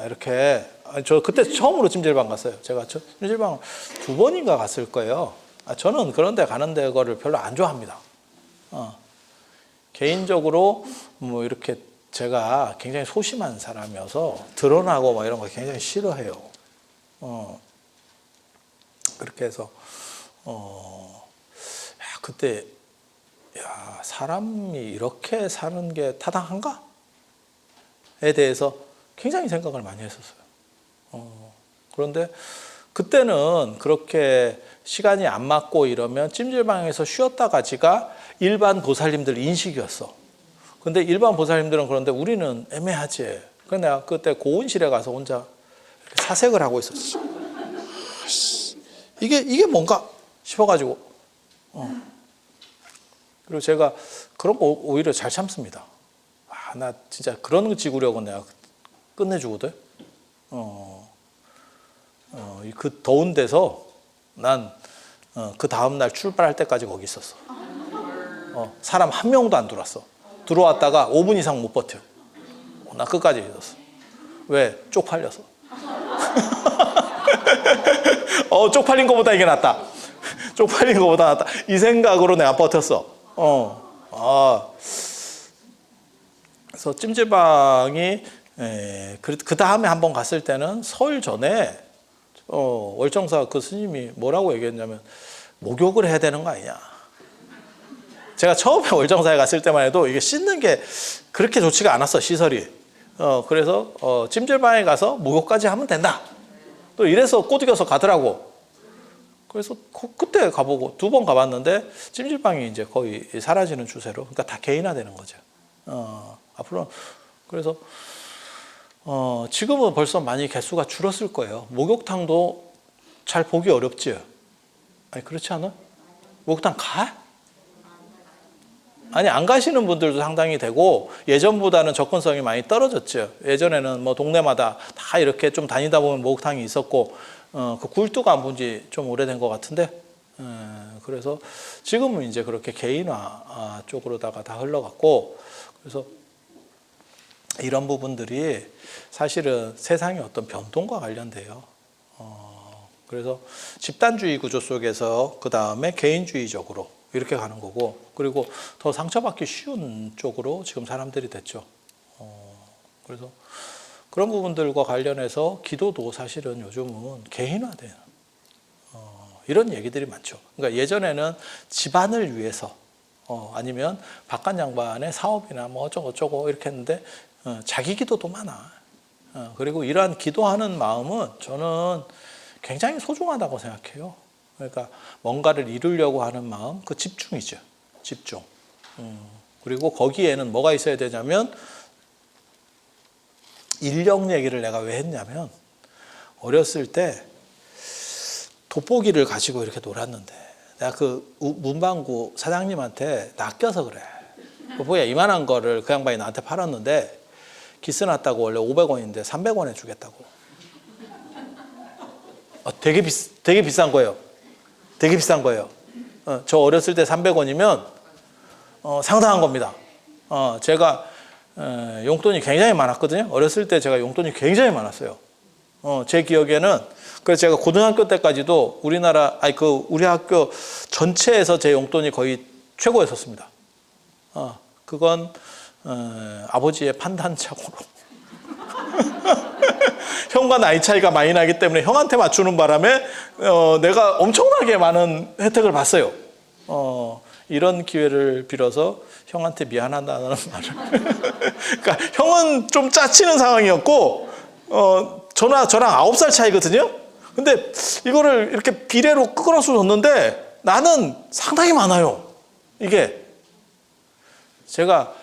이렇게 저 그때 처음으로 찜질방 갔어요. 제가 찜질방 2번인가 갔을 거예요. 저는 그런데 가는 데거를 별로 안 좋아합니다. 개인적으로 뭐 이렇게 제가 굉장히 소심한 사람이어서 드러나고 막 이런 거 굉장히 싫어해요. 그렇게 해서 그때 야, 사람이 이렇게 사는 게 타당한가? 에 대해서 굉장히 생각을 많이 했었어요. 그런데 그때는 그렇게 시간이 안 맞고 이러면 찜질방에서 쉬었다가지가 일반 보살님들 인식이었어. 근데 일반 보살님들은 그런데 우리는 애매하지. 그래서 내가 그때 고온실에 가서 혼자 이렇게 사색을 하고 있었어. 이게 뭔가 싶어가지고. 그리고 제가 그런 거 오히려 잘 참습니다. 나 진짜 그런 지구력은 내가 끝내주거든. 그 더운 데서 난 그 다음날 출발할 때까지 거기 있었어. 사람 한 명도 안 들어왔어. 들어왔다가 5분 이상 못 버텨. 나 끝까지 있었어. 왜? 쪽팔려서. 쪽팔린 것보다 이게 낫다. 쪽팔린 것보다 낫다. 이 생각으로 내가 버텼어. 그래서 찜질방이 그 다음에 한번 갔을 때는 설 전에 월정사 그 스님이 뭐라고 얘기했냐면 목욕을 해야 되는 거 아니냐. 제가 처음에 월정사에 갔을 때만 해도 이게 씻는 게 그렇게 좋지가 않았어, 시설이. 그래서 찜질방에 가서 목욕까지 하면 된다. 또 이래서 꼬드겨서 가더라고. 그래서 그때 가보고 2번 가봤는데 찜질방이 이제 거의 사라지는 추세로, 그러니까 다 개인화되는 거죠. 앞으로 그래서 지금은 벌써 많이 개수가 줄었을 거예요. 목욕탕도 잘 보기 어렵지? 아니 그렇지 않아? 목욕탕 가? 아니 안 가시는 분들도 상당히 되고 예전보다는 접근성이 많이 떨어졌죠. 예전에는 뭐 동네마다 다 이렇게 좀 다니다 보면 목욕탕이 있었고 그 굴뚝 안 본 지 좀 오래된 것 같은데 그래서 지금은 이제 그렇게 개인화 쪽으로다가 다 흘러갔고 그래서 이런 부분들이 사실은 세상의 어떤 변동과 관련돼요. 그래서 집단주의 구조 속에서 그 다음에 개인주의적으로 이렇게 가는 거고 그리고 더 상처받기 쉬운 쪽으로 지금 사람들이 됐죠. 그래서 그런 부분들과 관련해서 기도도 사실은 요즘은 개인화된 이런 얘기들이 많죠. 그러니까 예전에는 집안을 위해서 아니면 바깥 양반의 사업이나 뭐 어쩌고 이렇게 했는데 자기 기도도 많아. 그리고 이러한 기도하는 마음은 저는 굉장히 소중하다고 생각해요. 그러니까 뭔가를 이루려고 하는 마음, 그 집중이죠. 집중. 그리고 거기에는 뭐가 있어야 되냐면 인력 얘기를 내가 왜 했냐면 어렸을 때 돋보기를 가지고 이렇게 놀았는데 내가 그 문방구 사장님한테 낚여서 그래. 돋보기가 이만한 거를 그 양반이 나한테 팔았는데 기스 났다고 원래 500원인데 300원에 주겠다고. 되게 비싼 거예요. 되게 비싼 거예요. 저 어렸을 때 300원이면 상당한 겁니다. 제가 용돈이 굉장히 많았거든요. 어렸을 때 제가 용돈이 굉장히 많았어요. 제 기억에는 그래서 제가 고등학교 때까지도 우리 학교 전체에서 제 용돈이 거의 최고였었습니다. 그건 아버지의 판단착오로 형과 나이 차이가 많이 나기 때문에 형한테 맞추는 바람에 내가 엄청나게 많은 혜택을 봤어요. 이런 기회를 빌어서 형한테 미안하다는 말을. 그러니까 형은 좀 짜치는 상황이었고, 저랑 9살 차이거든요. 근데 이거를 이렇게 비례로 끌어서 줬는데 나는 상당히 많아요. 이게 제가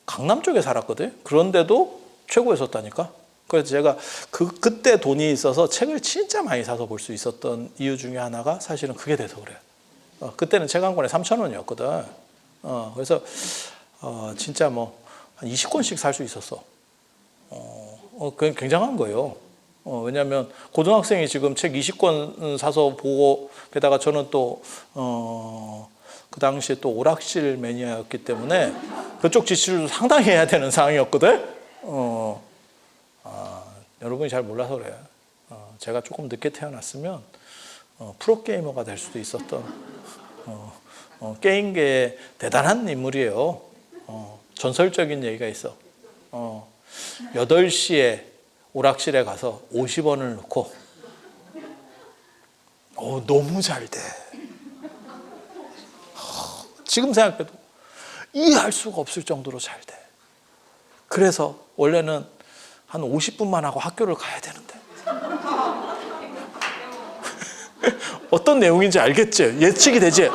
강남 쪽에 살았거든요. 그런데도 최고였었다니까. 그래서 제가 그때 돈이 있어서 책을 진짜 많이 사서 볼 수 있었던 이유 중에 하나가 사실은 그게 돼서 그래요. 그때는 책 한 권에 3,000원이었거든. 그래서 진짜 뭐 한 20권씩 살 수 있었어. 그게 굉장한 거예요. 왜냐하면 고등학생이 지금 책 20권 사서 보고, 게다가 저는 또 그 당시에 또 오락실 매니아였기 때문에 그쪽 지출도 상당히 해야 되는 상황이었거든. 여러분이 잘 몰라서 그래요. 제가 조금 늦게 태어났으면 프로게이머가 될 수도 있었던 게임계의 대단한 인물이에요. 전설적인 얘기가 있어. 8시에 오락실에 가서 50원을 넣고 너무 잘 돼. 지금 생각해도 이해할 수가 없을 정도로 잘 돼. 그래서 원래는 한 50분만 하고 학교를 가야 되는데 어떤 내용인지 알겠지? 예측이 되지?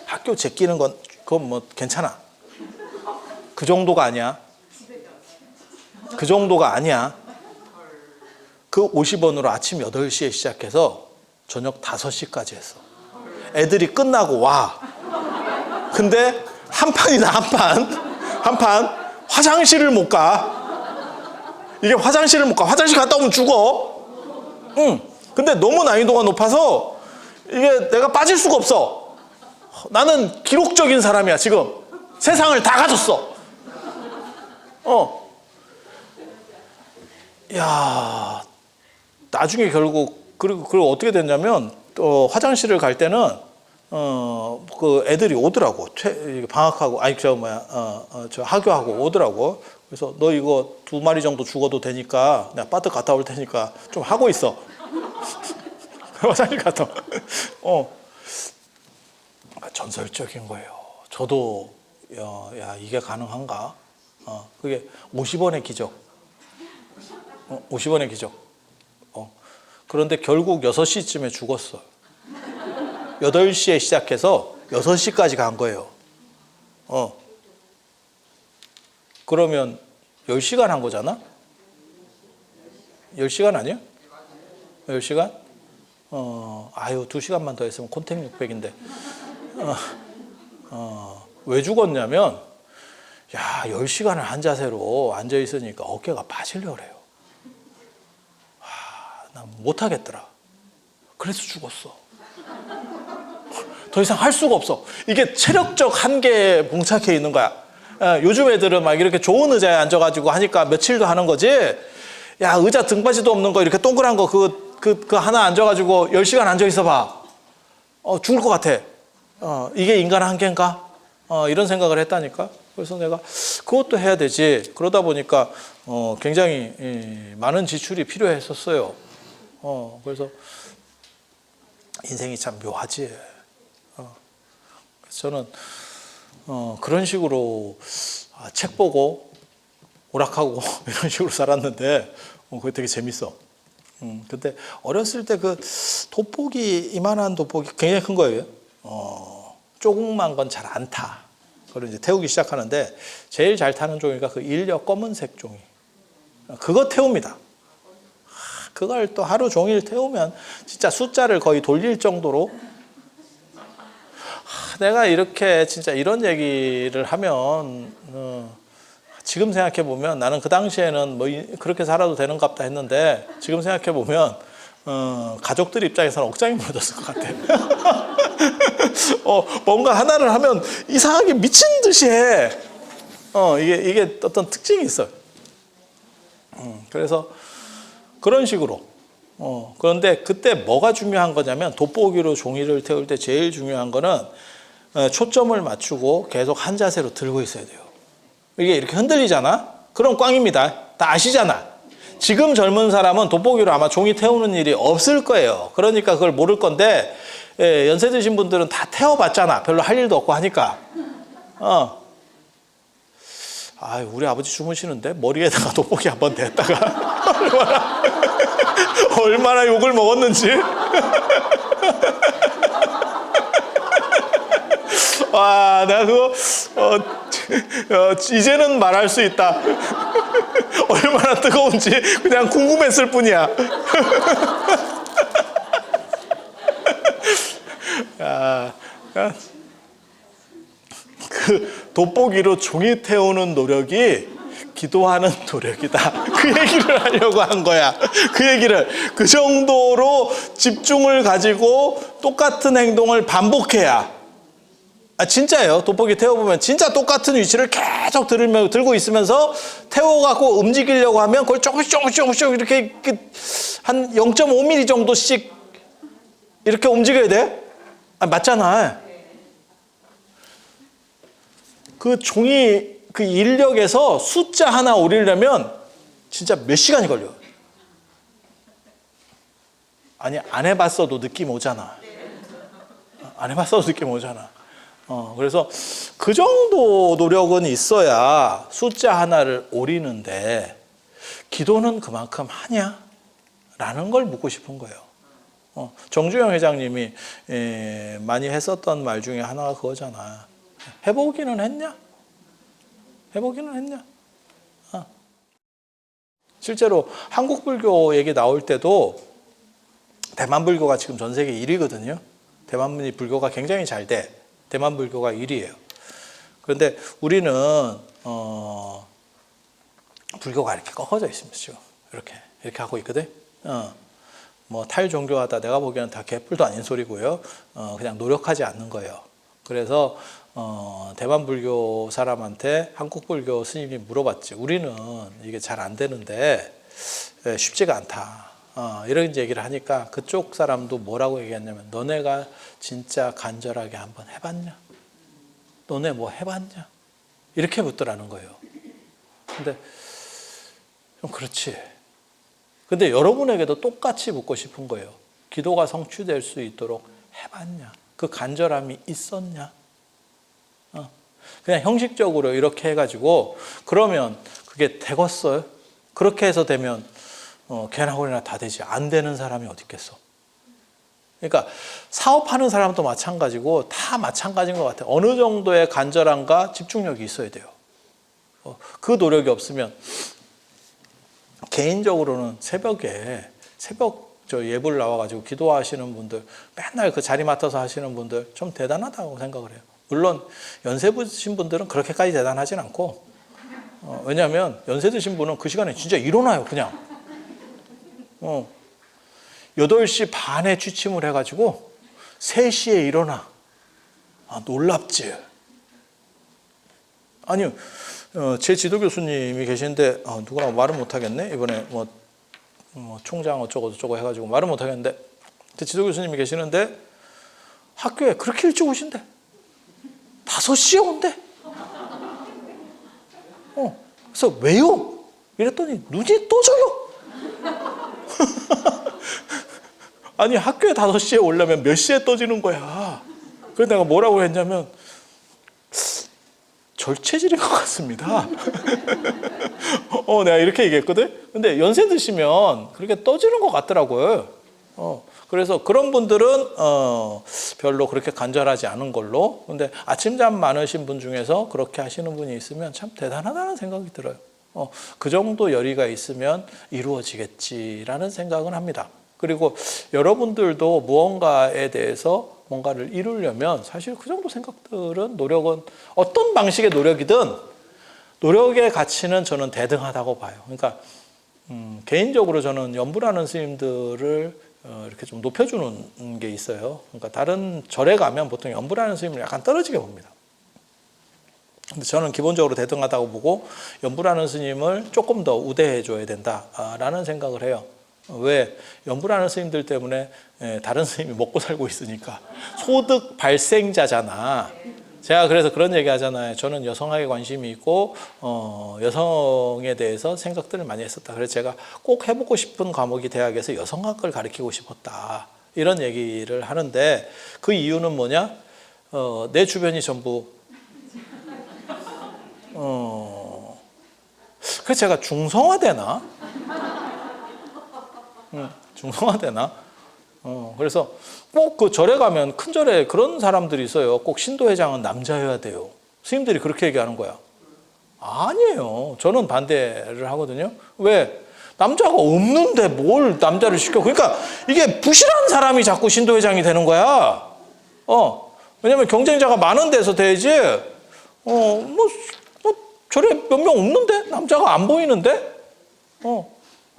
학교 제끼는 건 그건 뭐 괜찮아. 그 정도가 아니야. 그 정도가 아니야. 그 50원으로 아침 8시에 시작해서 저녁 5시까지 했어. 애들이 끝나고 와. 근데 한 판이다, 한 판. 화장실을 못 가. 이게 화장실을 못 가. 화장실 갔다 오면 죽어. 근데 너무 난이도가 높아서 이게 내가 빠질 수가 없어. 나는 기록적인 사람이야, 지금. 세상을 다 가졌어. 야, 나중에 결국 그리고 어떻게 됐냐면 화장실을 갈 때는 그 애들이 오더라고. 방학하고 저 하교하고 오더라고. 그래서 너 이거 2마리 정도 죽어도 되니까 내가 빠뜨 갔다 올 테니까 좀 하고 있어. 화장실 갔다. 전설적인 거예요. 저도 야 이게 가능한가? 그게 50원의 기적. 50원의 기적. 그런데 결국 6시쯤에 죽었어. 8시에 시작해서 6시까지 간 거예요. 그러면 10시간 한 거잖아? 10시간 아니야? 10시간? 2시간만 더 했으면 콘택 600인데. 왜 죽었냐면, 10시간을 한 자세로 앉아있으니까 어깨가 빠지려고 그래요. 난 못하겠더라. 그래서 죽었어. 더 이상 할 수가 없어. 이게 체력적 한계에 봉착해 있는 거야. 요즘 애들은 막 이렇게 좋은 의자에 앉아가지고 하니까 며칠도 하는 거지. 야, 의자 등받이도 없는 거 이렇게 동그란 거 그거 하나 앉아가지고 10시간 앉아있어 봐. 죽을 것 같아. 이게 인간의 한계인가? 이런 생각을 했다니까. 그래서 내가 그것도 해야 되지. 그러다 보니까 굉장히 많은 지출이 필요했었어요. 그래서 인생이 참 묘하지. 저는 그런 식으로 책 보고 오락하고 이런 식으로 살았는데 그게 되게 재밌어. 근데 어렸을 때 그 돋보기, 이만한 돋보기 굉장히 큰 거예요. 조그만 건 잘 안 타. 그걸 이제 태우기 시작하는데 제일 잘 타는 종이가 그 인력 검은색 종이. 그거 태웁니다. 그걸 또 하루 종일 태우면 진짜 숫자를 거의 돌릴 정도로. 내가 이렇게 진짜 이런 얘기를 하면 지금 생각해 보면 나는 그 당시에는 뭐 그렇게 살아도 되는갑다 했는데 지금 생각해 보면 가족들 입장에서는 억장이 무너졌을 것 같아. 뭔가 하나를 하면 이상하게 미친 듯이 해. 이게 어떤 특징이 있어요. 그래서 그런 식으로. 그런데 그때 뭐가 중요한 거냐면 돋보기로 종이를 태울 때 제일 중요한 거는 초점을 맞추고 계속 한 자세로 들고 있어야 돼요. 이게 이렇게 흔들리잖아? 그럼 꽝입니다. 다 아시잖아. 지금 젊은 사람은 돋보기로 아마 종이 태우는 일이 없을 거예요. 그러니까 그걸 모를 건데 예, 연세 드신 분들은 다 태워봤잖아. 별로 할 일도 없고 하니까. 우리 아버지 주무시는데 머리에다가 돋보기 한번 댔다가 얼마나 욕을 먹었는지. 와, 내가 그거 이제는 말할 수 있다. 얼마나 뜨거운지 그냥 궁금했을 뿐이야. 그 돋보기로 종이 태우는 노력이 기도하는 노력이다. 그 얘기를 하려고 한 거야. 그 얘기를. 그 정도로 집중을 가지고 똑같은 행동을 반복해야. 진짜예요. 돋보기 태워보면 진짜 똑같은 위치를 계속 들고 있으면서 태워갖고 움직이려고 하면 그걸 조금씩 이렇게 한 0.5mm 정도씩 이렇게 움직여야 돼? 맞잖아. 그 종이 그 인력에서 숫자 하나 오리려면 진짜 몇 시간이 걸려요. 아니, 안 해봤어도 느낌 오잖아. 안 해봤어도 느낌 오잖아. 그래서 그 정도 노력은 있어야 숫자 하나를 오리는데 기도는 그만큼 하냐? 라는 걸 묻고 싶은 거예요. 정주영 회장님이 많이 했었던 말 중에 하나가 그거잖아. 해보기는 했냐? 해보기는 했냐? 실제로 한국 불교 얘기 나올 때도 대만 불교가 지금 전 세계 1위거든요. 대만 불교가 굉장히 잘 돼. 대만 불교가 1위예요. 그런데 우리는 불교가 이렇게 꺾어져 있습니다. 지금 이렇게 하고 있거든. 뭐 탈종교하다 내가 보기에는 다 개뿔도 아닌 소리고요. 그냥 노력하지 않는 거예요. 그래서 대만 불교 사람한테 한국 불교 스님이 물어봤지. 우리는 이게 잘 안 되는데 쉽지가 않다. 이런 얘기를 하니까 그쪽 사람도 뭐라고 얘기했냐면 너네가 진짜 간절하게 한번 해봤냐? 너네 뭐 해봤냐? 이렇게 묻더라는 거예요. 근데 좀 그렇지. 근데 여러분에게도 똑같이 묻고 싶은 거예요. 기도가 성취될 수 있도록 해봤냐? 그 간절함이 있었냐? 그냥 형식적으로 이렇게 해가지고 그러면 그게 되겠어요? 그렇게 해서 되면 개나 고래나 다 되지. 안 되는 사람이 어디 있겠어? 그러니까 사업하는 사람도 마찬가지고 다 마찬가지인 것 같아요. 어느 정도의 간절함과 집중력이 있어야 돼요. 그 노력이 없으면 개인적으로는 새벽 예불 나와가지고 기도하시는 분들, 맨날 그 자리 맡아서 하시는 분들 좀 대단하다고 생각을 해요. 물론 연세 드신 분들은 그렇게까지 대단하진 않고, 왜냐하면 연세 드신 분은 그 시간에 진짜 일어나요. 그냥 8시 반에 취침을 해가지고 3시에 일어나. 놀랍지. 아니요, 제 지도 교수님이 계시는데 누구랑 말은 못하겠네. 이번에 뭐 총장 어쩌고 저쩌고 해가지고 말은 못하겠는데 제 지도 교수님이 계시는데 학교에 그렇게 일찍 오신대. 5시에 온대. 그래서 왜요? 이랬더니 눈이 떠져요. 아니, 학교에 5시에 오려면 몇 시에 떠지는 거야? 그래서 내가 뭐라고 했냐면 절체질인 것 같습니다. 내가 이렇게 얘기했거든. 근데 연세 드시면 그렇게 떠지는 것 같더라고요. 그래서 그런 분들은 별로 그렇게 간절하지 않은 걸로. 근데 아침잠 많으신 분 중에서 그렇게 하시는 분이 있으면 참 대단하다는 생각이 들어요. 그 정도 열의가 있으면 이루어지겠지라는 생각은 합니다. 그리고 여러분들도 무언가에 대해서 뭔가를 이루려면 사실 그 정도 생각들은, 노력은 어떤 방식의 노력이든 노력의 가치는 저는 대등하다고 봐요. 그러니까 개인적으로 저는 연불하는 스님들을 이렇게 좀 높여주는 게 있어요. 그러니까 다른 절에 가면 보통 연불하는 스님을 약간 떨어지게 봅니다. 근데 저는 기본적으로 대등하다고 보고 연불하는 스님을 조금 더 우대해 줘야 된다라는 생각을 해요. 왜? 연불하는 스님들 때문에 다른 스님이 먹고 살고 있으니까. 소득 발생자잖아. 제가 그래서 그런 얘기 하잖아요. 저는 여성학에 관심이 있고 여성에 대해서 생각들을 많이 했었다. 그래서 제가 꼭 해보고 싶은 과목이 대학에서 여성학을 가르치고 싶었다. 이런 얘기를 하는데 그 이유는 뭐냐? 내 주변이 전부 그래서 제가 중성화되나? 중성화되나? 그래서 꼭 그 절에 가면 큰 절에 그런 사람들이 있어요. 꼭 신도회장은 남자여야 돼요. 스님들이 그렇게 얘기하는 거야. 아니에요. 저는 반대를 하거든요. 왜? 남자가 없는데 뭘 남자를 시켜? 그러니까 이게 부실한 사람이 자꾸 신도회장이 되는 거야. 왜냐면 경쟁자가 많은 데서 돼야지. 절에 몇 명 없는데? 남자가 안 보이는데?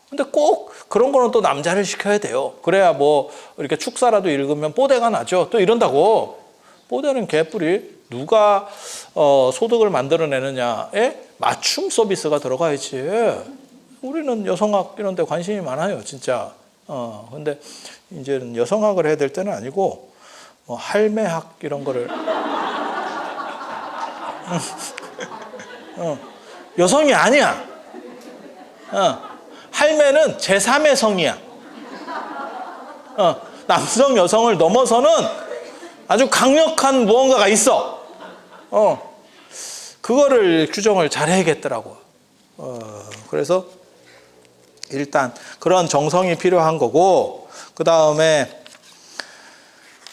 근데 꼭 그런 거는 또 남자를 시켜야 돼요. 그래야 뭐 이렇게 축사라도 읽으면 뽀대가 나죠. 또 이런다고. 뽀대는 개뿔이. 누가 소득을 만들어내느냐에 맞춤 서비스가 들어가야지. 우리는 여성학 이런 데 관심이 많아요, 진짜. 근데 이제는 여성학을 해야 될 때는 아니고 뭐 할매학 이런 거를 여성이 아니야. 할매는 제3의 성이야. 남성, 여성을 넘어서는 아주 강력한 무언가가 있어. 그거를 규정을 잘 해야겠더라고. 그래서 일단 그런 정성이 필요한 거고, 그 다음에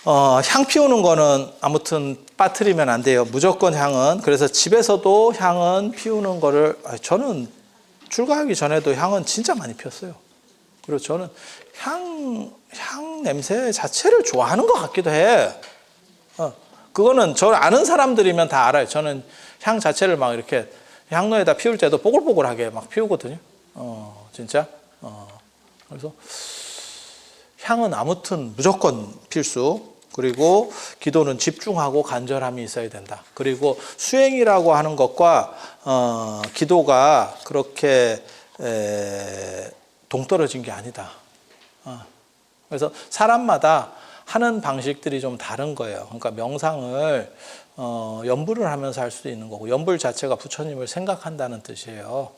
향 피우는 거는 아무튼 빠뜨리면 안 돼요. 무조건 향은. 그래서 집에서도 향은 피우는 거를, 저는 출가하기 전에도 향은 진짜 많이 피웠어요. 그리고 저는 향 냄새 자체를 좋아하는 것 같기도 해. 그거는 저 아는 사람들이면 다 알아요. 저는 향 자체를 막 이렇게 향로에다 피울 때도 뽀글뽀글하게 막 피우거든요. 진짜. 그래서 향은 아무튼 무조건 필수. 그리고 기도는 집중하고 간절함이 있어야 된다. 그리고 수행이라고 하는 것과 기도가 그렇게 동떨어진 게 아니다. 그래서 사람마다 하는 방식들이 좀 다른 거예요. 그러니까 명상을 연불을 하면서 할 수도 있는 거고, 연불 자체가 부처님을 생각한다는 뜻이에요.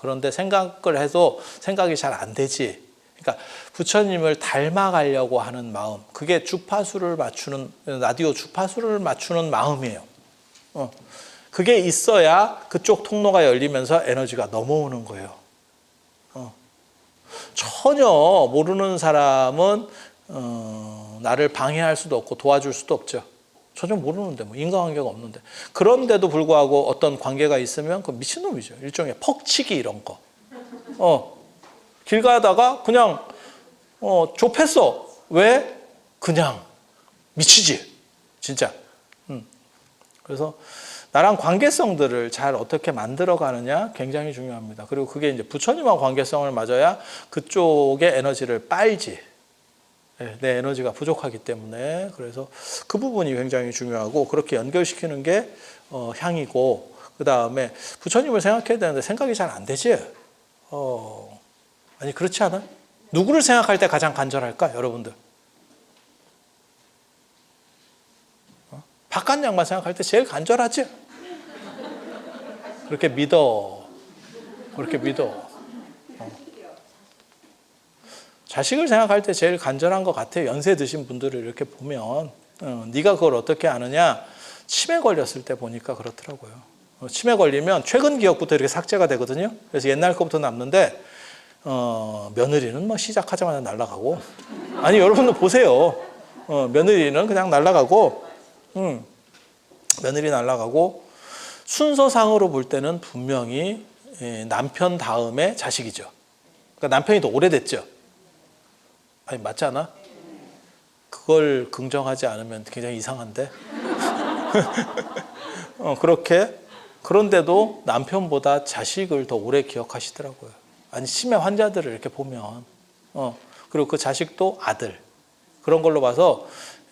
그런데 생각을 해도 생각이 잘 안 되지. 그러니까 부처님을 닮아가려고 하는 마음, 그게 주파수를 맞추는, 라디오 주파수를 맞추는 마음이에요. 그게 있어야 그쪽 통로가 열리면서 에너지가 넘어오는 거예요. 전혀 모르는 사람은 나를 방해할 수도 없고 도와줄 수도 없죠. 전혀 모르는데, 뭐 인과관계가 없는데. 그런데도 불구하고 어떤 관계가 있으면 그 미친놈이죠. 일종의 퍽치기 이런 거. 길 가다가 그냥 좁혔어. 왜? 그냥 미치지. 진짜. 그래서 나랑 관계성들을 잘 어떻게 만들어가느냐 굉장히 중요합니다. 그리고 그게 이제 부처님과 관계성을 맞아야 그쪽의 에너지를 빨지. 내 에너지가 부족하기 때문에. 그래서 그 부분이 굉장히 중요하고, 그렇게 연결시키는 게 향이고, 그 다음에 부처님을 생각해야 되는데 생각이 잘 안 되지. 아니 그렇지 않아? 누구를 생각할 때 가장 간절할까, 여러분들? 박한 양만 생각할 때 제일 간절하지? 그렇게 믿어. 그렇게 믿어. 자식을 생각할 때 제일 간절한 것 같아요. 연세 드신 분들을 이렇게 보면. 네가 그걸 어떻게 아느냐? 치매 걸렸을 때 보니까 그렇더라고요. 치매 걸리면 최근 기억부터 이렇게 삭제가 되거든요. 그래서 옛날 거부터 남는데 며느리는 뭐 시작하자마자 날아가고, 아니 여러분들 보세요. 며느리는 그냥 날아가고, 며느리 날아가고, 순서상으로 볼 때는 분명히 남편 다음에 자식이죠. 그러니까 남편이 더 오래됐죠. 아니 맞지 않아? 그걸 긍정하지 않으면 굉장히 이상한데. 그렇게. 그런데도 남편보다 자식을 더 오래 기억하시더라고요. 아니 치매 환자들을 이렇게 보면, 그리고 그 자식도 아들. 그런 걸로 봐서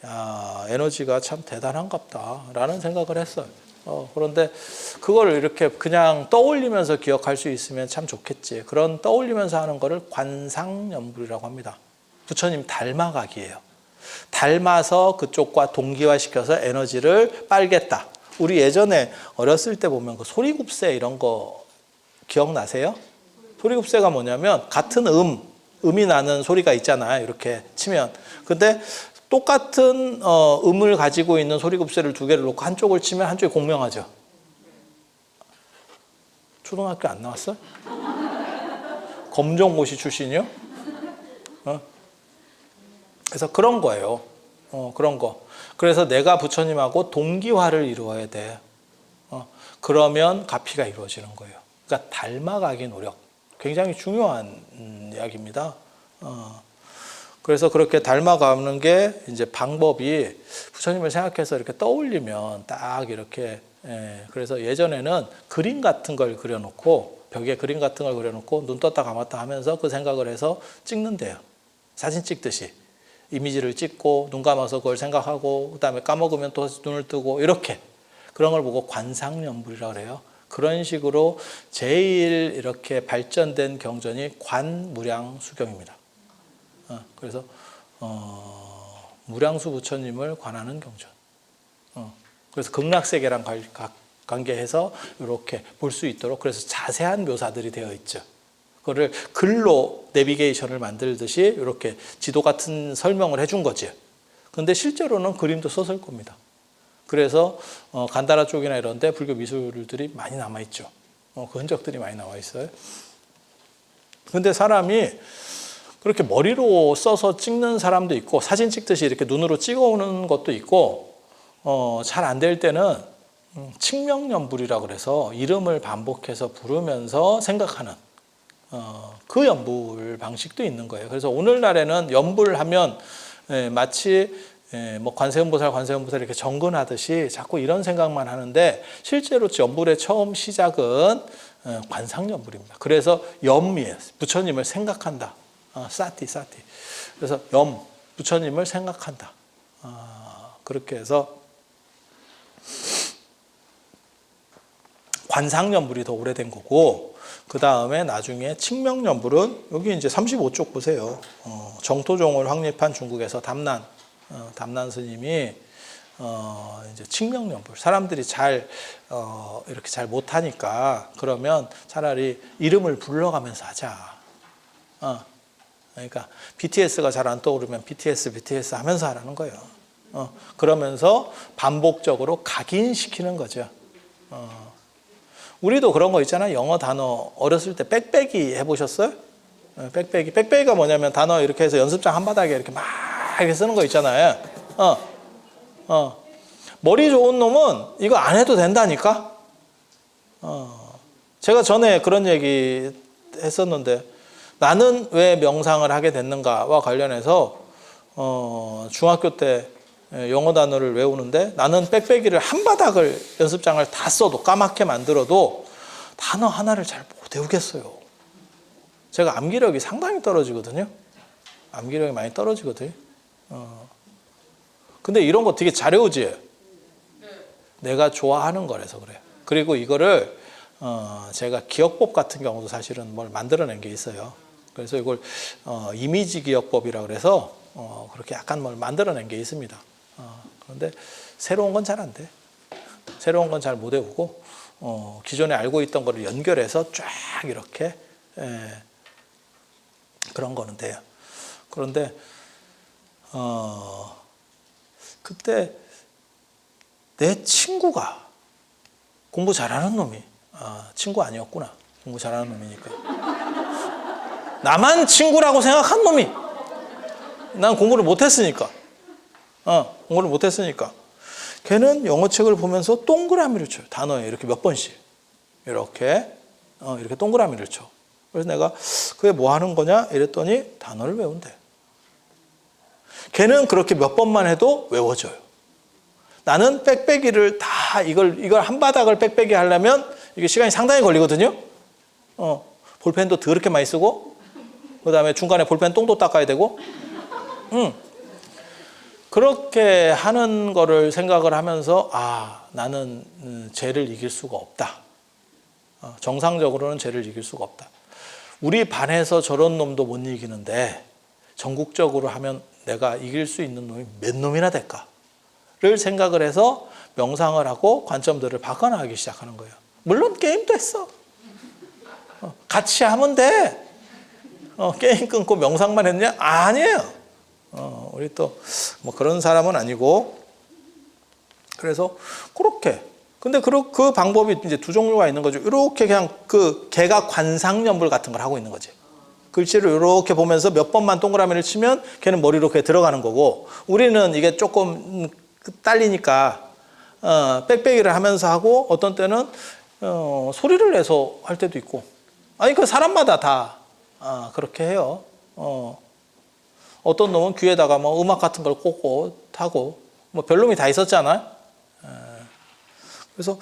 야, 에너지가 참 대단한갑다라는 생각을 했어요. 그런데 그걸 이렇게 그냥 떠올리면서 기억할 수 있으면 참 좋겠지. 그런 떠올리면서 하는 거를 관상연불이라고 합니다. 부처님 닮아가기예요. 닮아서 그쪽과 동기화시켜서 에너지를 빨겠다. 우리 예전에 어렸을 때 보면 그 소리굽새 이런 거 기억나세요? 소리굽새가 뭐냐면 같은 음이 나는 소리가 있잖아요. 이렇게 치면. 근데 똑같은 음을 가지고 있는 소리급쇠를 두 개를 놓고 한쪽을 치면 한쪽이 공명하죠. 초등학교 안 나왔어? 검정고시 출신이요? 그래서 그런 거예요. 그런 거. 그래서 내가 부처님하고 동기화를 이루어야 돼. 그러면 가피가 이루어지는 거예요. 그러니까 닮아가기 노력. 굉장히 중요한 이야기입니다. 그래서 그렇게 닮아가는 게 이제 방법이 부처님을 생각해서 이렇게 떠올리면 딱 이렇게, 그래서 예전에는 그림 같은 걸 그려놓고, 벽에 그림 같은 걸 그려놓고 눈 떴다 감았다 하면서 그 생각을 해서 찍는데요. 사진 찍듯이. 이미지를 찍고 눈 감아서 그걸 생각하고 그다음에 까먹으면 또 눈을 뜨고 이렇게 그런 걸 보고 관상연불이라고 그래요. 그런 식으로 제일 이렇게 발전된 경전이 관무량수경입니다. 그래서 무량수 부처님을 관하는 경전. 그래서 극락세계랑 관계해서 이렇게 볼 수 있도록 그래서 자세한 묘사들이 되어 있죠. 그거를 글로 내비게이션을 만들듯이 이렇게 지도 같은 설명을 해준 거지. 근데 실제로는 그림도 썼을 겁니다. 그래서 간다라 쪽이나 이런 데 불교 미술들이 많이 남아있죠. 그 흔적들이 많이 나와 있어요. 근데 사람이 그렇게 머리로 써서 찍는 사람도 있고 사진 찍듯이 이렇게 눈으로 찍어오는 것도 있고 잘 안 될 때는 칙명연불이라고 그래서 이름을 반복해서 부르면서 생각하는 그 연불 방식도 있는 거예요. 그래서 오늘날에는 연불하면 마치 뭐 관세음보살 이렇게 정근하듯이 자꾸 이런 생각만 하는데 실제로 연불의 처음 시작은 관상연불입니다. 그래서 염이에요. 부처님을 생각한다. 사티. 그래서 부처님을 생각한다. 그렇게 해서 관상연불이 더 오래된 거고 그 다음에 나중에 칙명연불은 여기 이제 35쪽 보세요. 정토종을 확립한 중국에서 담난 스님이 이제 칙명연불 사람들이 잘 이렇게 잘 못하니까 그러면 차라리 이름을 불러가면서 하자. 그러니까 BTS가 잘 안 떠오르면 BTS 하면서 하라는 거예요. 그러면서 반복적으로 각인시키는 거죠. 우리도 그런 거 있잖아요. 영어 단어 어렸을 때 빽빽이 해보셨어요? 빽빽이가 뭐냐면 단어 이렇게 해서 연습장 한바닥에 이렇게 막 이렇게 쓰는 거 있잖아요. 머리 좋은 놈은 이거 안 해도 된다니까. 제가 전에 그런 얘기 했었는데 나는 왜 명상을 하게 됐는가와 관련해서 중학교 때 영어 단어를 외우는데 나는 빽빽이를 한바닥을 연습장을 다 써도 까맣게 만들어도 단어 하나를 잘 못 외우겠어요. 제가 암기력이 상당히 떨어지거든요. 암기력이 많이 떨어지거든요. 근데 이런 거 되게 잘 외우지? 내가 좋아하는 거라서 그래요. 그리고 이거를 제가 기억법 같은 경우도 사실은 뭘 만들어낸 게 있어요. 그래서 이걸 이미지 기억법이라고 그래서 그렇게 약간 뭘 만들어낸 게 있습니다. 그런데 새로운 건 잘 안 돼. 새로운 건 잘 못 외우고 기존에 알고 있던 거를 연결해서 쫙 이렇게 그런 거는 돼요. 그런데 그때 내 친구가 공부 잘하는 놈이 친구 아니었구나. 공부 잘하는 놈이니까. 나만 친구라고 생각한 놈이 난 공부를 못했으니까 공부를 못했으니까 걔는 영어책을 보면서 동그라미를 쳐요. 단어에 이렇게 몇 번씩 이렇게 동그라미를 쳐. 그래서 내가 그게 뭐 하는 거냐 이랬더니 단어를 외운대. 걔는 그렇게 몇 번만 해도 외워져요. 나는 빽빽이를 다 이걸 한 바닥을 빽빽이 하려면 이게 시간이 상당히 걸리거든요. 볼펜도 더럽게 많이 쓰고 그 다음에 중간에 볼펜 똥도 닦아야 되고 그렇게 하는 거를 생각을 하면서 나는 죄를 이길 수가 없다. 정상적으로는 죄를 이길 수가 없다. 우리 반에서 저런 놈도 못 이기는데 전국적으로 하면 내가 이길 수 있는 놈이 몇 놈이나 될까를 생각을 해서 명상을 하고 관점들을 바꿔나가기 시작하는 거예요. 물론 게임도 했어. 같이 하면 돼. 게임 끊고 명상만 했냐? 아니에요. 우리 또 뭐 그런 사람은 아니고. 그래서 그렇게. 근데 그 방법이 이제 두 종류가 있는 거죠. 이렇게 그냥 걔가 관상연불 같은 걸 하고 있는 거지. 글씨를 이렇게 보면서 몇 번만 동그라미를 치면 걔는 머리로 그게 들어가는 거고, 우리는 이게 조금 딸리니까 빽빽이를 하면서 하고, 어떤 때는 소리를 내서 할 때도 있고. 아니 그 사람마다 다 그렇게 해요. 어떤 놈은 귀에다가 뭐 음악 같은 걸 꽂고 타고, 뭐 별놈이 다 있었잖아요. 그래서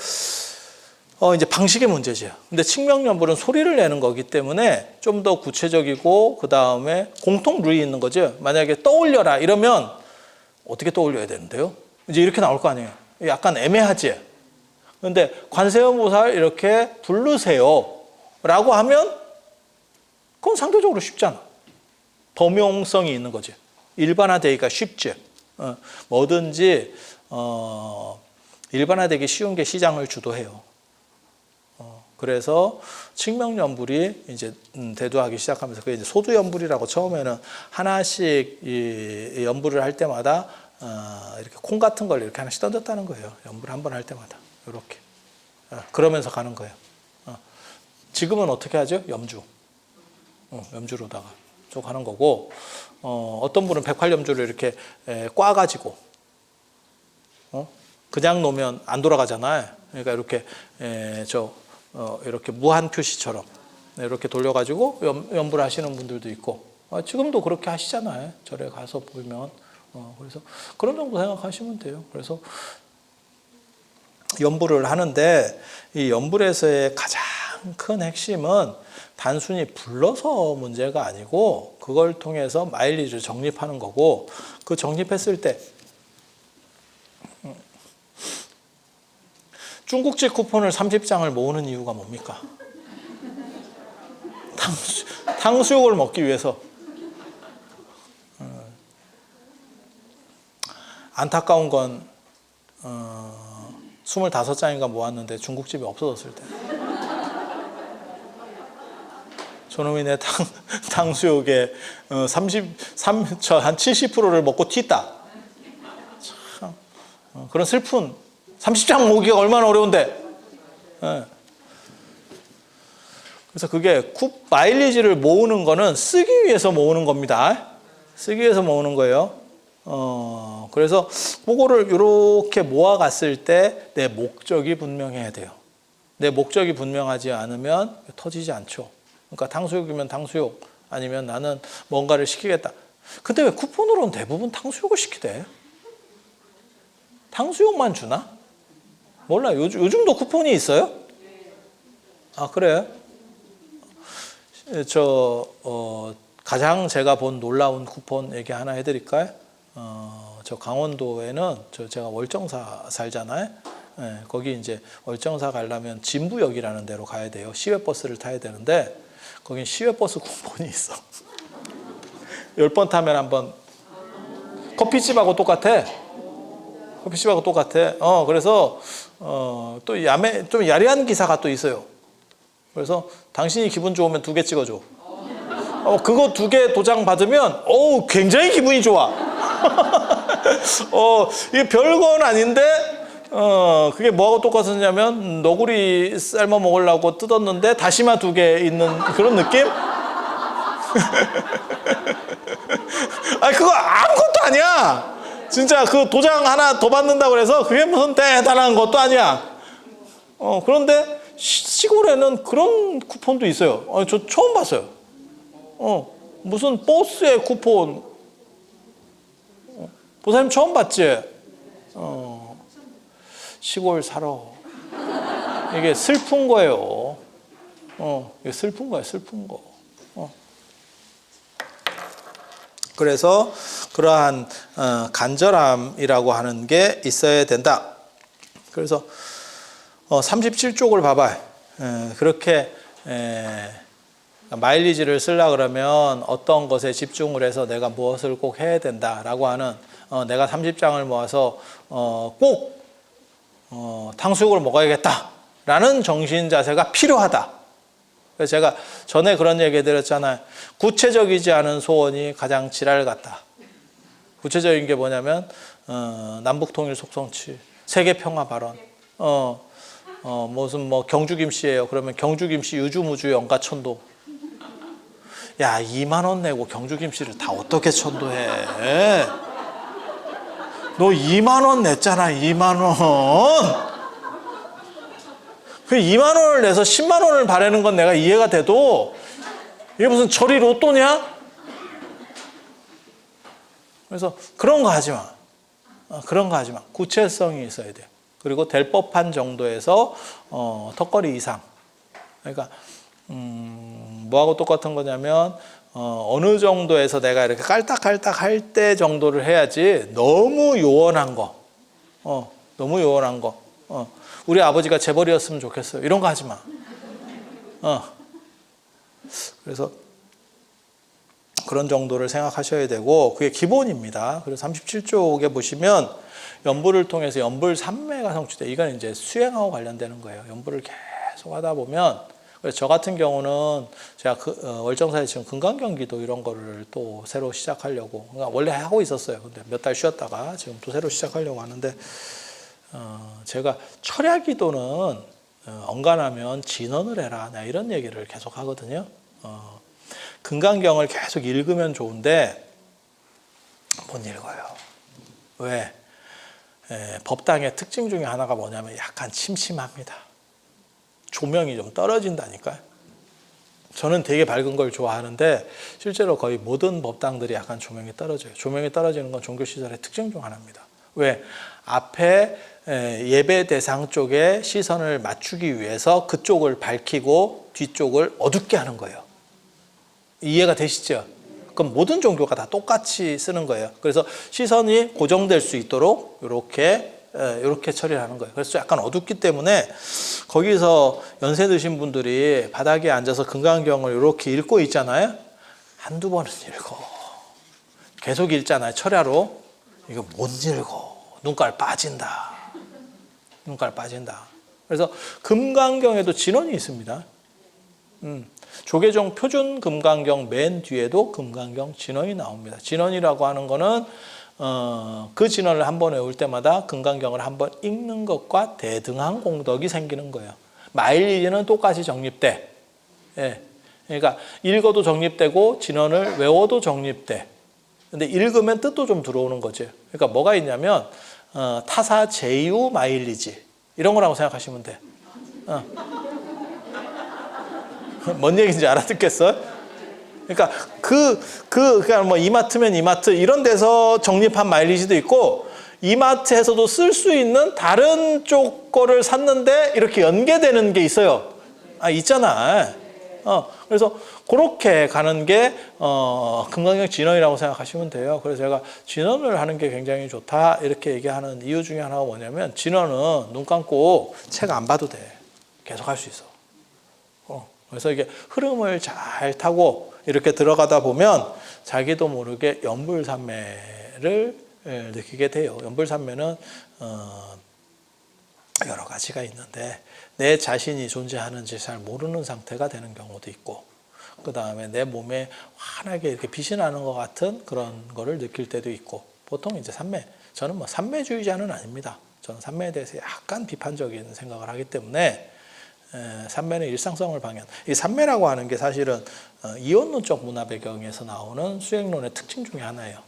이제 방식의 문제죠. 근데 칙명연불은 소리를 내는 거기 때문에 좀 더 구체적이고, 그 다음에 공통 룰이 있는 거죠. 만약에 떠올려라 이러면 어떻게 떠올려야 되는데요? 이제 이렇게 나올 거 아니에요. 약간 애매하지. 근데 관세음보살 이렇게 부르세요 라고 하면 그건 상대적으로 쉽잖아. 범용성이 있는 거지. 일반화되기가 쉽지. 뭐든지 일반화되기 쉬운 게 시장을 주도해요. 그래서 칙명연불이 이제 대두하기 시작하면서, 그게 이제 소두연불이라고 처음에는 하나씩 이 연불을 할 때마다 이렇게 콩 같은 걸 이렇게 하나씩 던졌다는 거예요. 연불 한 번 할 때마다 이렇게 그러면서 가는 거예요. 지금은 어떻게 하죠? 염주로다가 쭉 하는 거고, 어떤 분은 백활염주를 이렇게 꽈가지고 그냥 놓으면 안 돌아가잖아요. 그러니까 이렇게 이렇게 무한 표시처럼 이렇게 돌려가지고 연불 하시는 분들도 있고, 지금도 그렇게 하시잖아요. 절에 가서 보면. 그래서 그런 정도 생각하시면 돼요. 그래서 연불을 하는데, 이 연불에서의 가장 큰 핵심은 단순히 불러서 문제가 아니고, 그걸 통해서 마일리지를 적립하는 거고, 그 적립했을 때 중국집 쿠폰을 30장을 모으는 이유가 뭡니까? 탕수육을 먹기 위해서. 안타까운 건 25장인가 모았는데 중국집이 없어졌을 때. 저놈이 내 탕수육에 한 70%를 먹고 튀다. 참, 그런 슬픈 30장 모으기가 얼마나 어려운데. 그래서 그게 마일리지를 모으는 거는 쓰기 위해서 모으는 겁니다. 쓰기 위해서 모으는 거예요. 그래서 그거를 이렇게 모아갔을 때 내 목적이 분명해야 돼요. 내 목적이 분명하지 않으면 터지지 않죠. 그러니까 탕수육이면 탕수육, 아니면 나는 뭔가를 시키겠다. 근데 왜 쿠폰으로는 대부분 탕수육을 시키대? 탕수육만 주나? 몰라. 요즘도 쿠폰이 있어요? 아, 그래요? 가장 제가 본 놀라운 쿠폰 얘기 하나 해드릴까요? 저 강원도에는 제가 월정사 살잖아요. 거기 이제 월정사 가려면 진부역이라는 데로 가야 돼요. 시외버스를 타야 되는데, 거긴 시외버스 쿠폰이 있어. 10번 타면 한번. 커피집하고 똑같아. 커피집하고 똑같아. 그래서 또 좀 야리한 기사가 또 있어요. 그래서 당신이 기분 좋으면 2개 찍어줘. 그거 2개 도장 받으면 굉장히 기분이 좋아. 이게 별건 아닌데, 그게 뭐하고 똑같았냐면, 너구리 삶아 먹으려고 뜯었는데 다시마 2개 있는 그런 느낌? 아니 그거 아무것도 아니야. 진짜 그 도장 하나 더 받는다고 해서 그게 무슨 대단한 것도 아니야. 그런데 시골에는 그런 쿠폰도 있어요. 저 처음 봤어요. 무슨 버스의 쿠폰. 보사님 처음 봤지? 시골 살아. 이게 슬픈 거예요. 이게 슬픈 거야, 슬픈 거. 그래서 그러한 간절함이라고 하는 게 있어야 된다. 그래서 37쪽을 봐봐. 그렇게 마일리지를 쓰려고 그러면 어떤 것에 집중을 해서 내가 무엇을 꼭 해야 된다라고 하는, 내가 30장을 모아서 꼭 탕수육을 먹어야겠다라는 정신 자세가 필요하다. 그래서 제가 전에 그런 얘기 드렸잖아요. 구체적이지 않은 소원이 가장 지랄 같다. 구체적인 게 뭐냐면 남북통일 속성치, 세계평화 발언, 무슨 뭐 경주김씨예요. 그러면 경주김씨 유주무주 연가천도. 야, 2만 원 내고 경주김씨를 다 어떻게 천도해? 너 2만 원 냈잖아, 2만 원. 그 2만 원을 내서 10만 원을 바라는 건 내가 이해가 돼도 이게 무슨 절이 로또냐? 그래서 그런 거 하지 마. 그런 거 하지 마. 구체성이 있어야 돼. 그리고 될 법한 정도에서 턱걸이 이상. 그러니까 뭐하고 똑같은 거냐면 어느 정도에서 내가 이렇게 깔딱깔딱 할 때 정도를 해야지 너무 요원한 거. 너무 요원한 거. 우리 아버지가 재벌이었으면 좋겠어요. 이런 거 하지 마. 그래서 그런 정도를 생각하셔야 되고 그게 기본입니다. 그래서 37쪽에 보시면 연불을 통해서 연불 삼매가 성취돼. 이건 이제 수행하고 관련되는 거예요. 연불을 계속 하다 보면 그래서 저 같은 경우는 제가 월정사에 지금 금강경기도 이런 거를 또 새로 시작하려고 원래 하고 있었어요. 근데 몇 달 쉬었다가 지금 또 새로 시작하려고 하는데 제가 철야기도는 언간하면 진언을 해라. 나 이런 얘기를 계속 하거든요. 금강경을 계속 읽으면 좋은데 못 읽어요. 왜? 법당의 특징 중에 하나가 뭐냐면 약간 침침합니다. 조명이 좀 떨어진다니까요. 저는 되게 밝은 걸 좋아하는데 실제로 거의 모든 법당들이 약간 조명이 떨어져요. 조명이 떨어지는 건 종교시설의 특징 중 하나입니다. 왜? 앞에 예배 대상 쪽에 시선을 맞추기 위해서 그쪽을 밝히고 뒤쪽을 어둡게 하는 거예요. 이해가 되시죠? 그럼 모든 종교가 다 똑같이 쓰는 거예요. 그래서 시선이 고정될 수 있도록 이렇게 처리를 하는 거예요. 그래서 약간 어둡기 때문에 거기서 연세 드신 분들이 바닥에 앉아서 금강경을 이렇게 읽고 있잖아요. 한두 번은 읽어. 계속 읽잖아요. 철야로. 이거 못 읽어. 눈깔 빠진다. 눈깔 빠진다. 그래서 금강경에도 진언이 있습니다. 조계종 표준 금강경 맨 뒤에도 금강경 진언이 나옵니다. 진언이라고 하는 거는 그 진언을 한 번 외울 때마다 금강경을 한 번 읽는 것과 대등한 공덕이 생기는 거예요. 마일리지는 똑같이 정립돼. 예. 그러니까 읽어도 정립되고 진언을 외워도 정립돼. 근데 읽으면 뜻도 좀 들어오는 거죠. 그러니까 뭐가 있냐면 타사 제유 마일리지 이런 거라고 생각하시면 돼. 뭔 얘기인지 알아듣겠어요? 그러니까 그러니까 뭐 이마트면 이마트 이런 데서 정립한 마일리지도 있고 이마트에서도 쓸 수 있는 다른 쪽 거를 샀는데 이렇게 연계되는 게 있어요. 있잖아. 그래서 그렇게 가는 게 금강경 진언이라고 생각하시면 돼요. 그래서 제가 진언을 하는 게 굉장히 좋다 이렇게 얘기하는 이유 중에 하나가 뭐냐면 진언은 눈 감고 책 안 봐도 돼. 계속 할 수 있어. 그래서 이게 흐름을 잘 타고 이렇게 들어가다 보면 자기도 모르게 연불산매를 느끼게 돼요. 연불산매는 여러 가지가 있는데 내 자신이 존재하는지 잘 모르는 상태가 되는 경우도 있고 그 다음에 내 몸에 환하게 이렇게 빛이 나는 것 같은 그런 거를 느낄 때도 있고 보통 이제 산매 저는 뭐 산매주의자는 아닙니다. 저는 산매에 대해서 약간 비판적인 생각을 하기 때문에 산매는 일상성을 방해한 이 산매라고 하는 게 사실은 이원론적 문화 배경에서 나오는 수행론의 특징 중에 하나예요.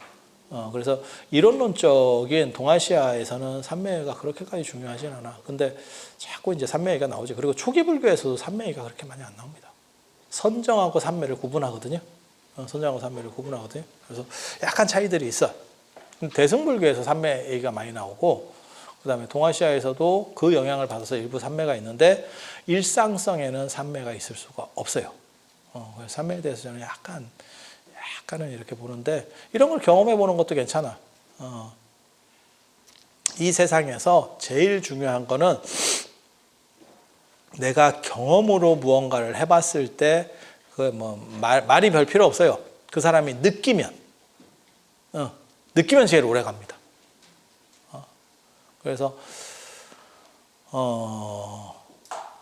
그래서 이론론적인 동아시아에서는 산매가 그렇게까지 중요하진 않아. 근데 자꾸 이제 산매가 나오지. 그리고 초기 불교에서도 산매가 그렇게 많이 안 나옵니다. 선정하고 산매를 구분하거든요. 선정하고 산매를 구분하거든요. 그래서 약간 차이들이 있어. 대승불교에서 산매 얘기가 많이 나오고 그다음에 동아시아에서도 그 영향을 받아서 일부 산매가 있는데 일상성에는 산매가 있을 수가 없어요. 그래서 산매에 대해서 저는 약간은 이렇게 보는데 이런 걸 경험해 보는 것도 괜찮아. 이 세상에서 제일 중요한 거는 내가 경험으로 무언가를 해봤을 때 그 뭐 말이 별 필요 없어요. 그 사람이 느끼면 제일 오래 갑니다. 그래서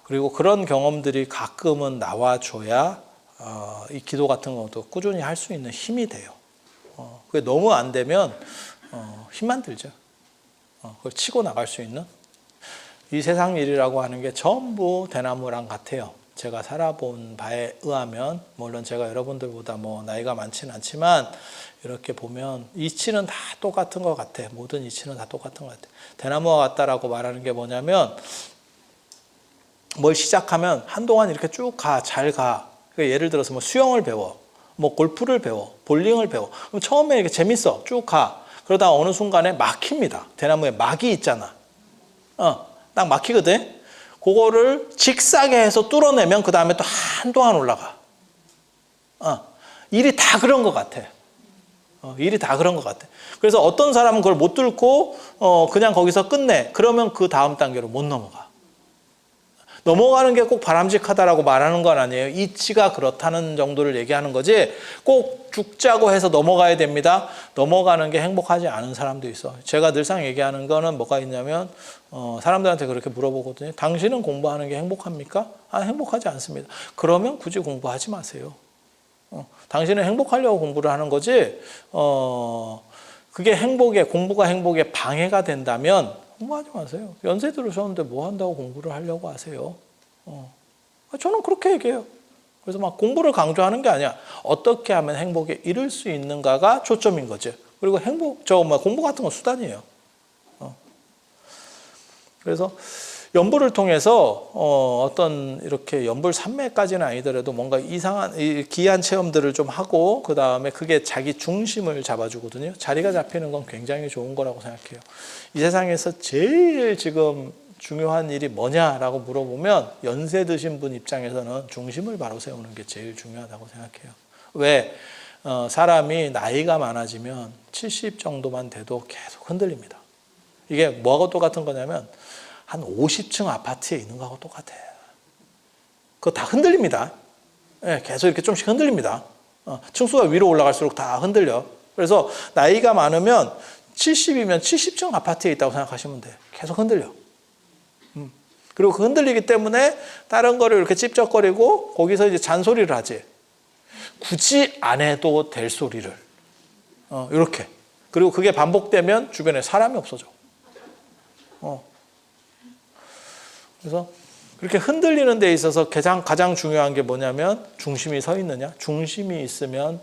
그리고 그런 경험들이 가끔은 나와줘야 이 기도 같은 것도 꾸준히 할 수 있는 힘이 돼요. 그게 너무 안 되면 힘만 들죠. 그걸 치고 나갈 수 있는 이 세상 일이라고 하는 게 전부 대나무랑 같아요. 제가 살아본 바에 의하면, 물론 제가 여러분들보다 뭐 나이가 많지는 않지만 이렇게 보면 이치는 다 똑같은 것 같아. 모든 이치는 다 똑같은 것 같아. 대나무와 같다라고 말하는 게 뭐냐면, 뭘 시작하면 한동안 이렇게 쭉 가, 잘 가. 그러니까 예를 들어서 뭐 수영을 배워, 뭐 골프를 배워, 볼링을 배워. 그럼 처음에 이렇게 재밌어, 쭉 가. 그러다 어느 순간에 막힙니다. 대나무에 막이 있잖아. 딱 막히거든. 그거를 직사게 해서 뚫어내면 그 다음에 또 한동안 올라가. 일이 다 그런 것 같아. 일이 다 그런 것 같아. 그래서 어떤 사람은 그걸 못 뚫고 그냥 거기서 끝내. 그러면 그 다음 단계로 못 넘어가. 넘어가는 게 꼭 바람직하다라고 말하는 건 아니에요. 이치가 그렇다는 정도를 얘기하는 거지 꼭 죽자고 해서 넘어가야 됩니다. 넘어가는 게 행복하지 않은 사람도 있어. 제가 늘상 얘기하는 거는 뭐가 있냐면 사람들한테 그렇게 물어보거든요. 당신은 공부하는 게 행복합니까? 행복하지 않습니다. 그러면 굳이 공부하지 마세요. 당신은 행복하려고 공부를 하는 거지 그게 공부가 행복에 방해가 된다면 공부하지 마세요. 연세 들으셨는데 뭐 한다고 공부를 하려고 하세요? 저는 그렇게 얘기해요. 그래서 막 공부를 강조하는 게 아니야. 어떻게 하면 행복에 이를 수 있는가가 초점인 거죠. 그리고 공부 같은 건 수단이에요. 그래서 연불을 통해서 어떤 이렇게 연불 삼매까지는 아니더라도 뭔가 이상한 기이한 체험들을 좀 하고 그 다음에 그게 자기 중심을 잡아주거든요. 자리가 잡히는 건 굉장히 좋은 거라고 생각해요. 이 세상에서 제일 지금 중요한 일이 뭐냐라고 물어보면 연세 드신 분 입장에서는 중심을 바로 세우는 게 제일 중요하다고 생각해요. 왜? 사람이 나이가 많아지면 70 정도만 돼도 계속 흔들립니다. 이게 뭐하고 똑같은 거냐면 한 50층 아파트에 있는 거하고 똑같아요. 그거 다 흔들립니다. 계속 이렇게 좀씩 흔들립니다. 층수가 위로 올라갈수록 다 흔들려. 그래서 나이가 많으면 70이면 70층 아파트에 있다고 생각하시면 돼. 계속 흔들려. 그리고 그 흔들리기 때문에 다른 거를 이렇게 찝쩍거리고 거기서 이제 잔소리를 하지. 굳이 안 해도 될 소리를. 이렇게. 그리고 그게 반복되면 주변에 사람이 없어져. 그래서 그렇게 흔들리는 데 있어서 가장 중요한 게 뭐냐면 중심이 서 있느냐. 중심이 있으면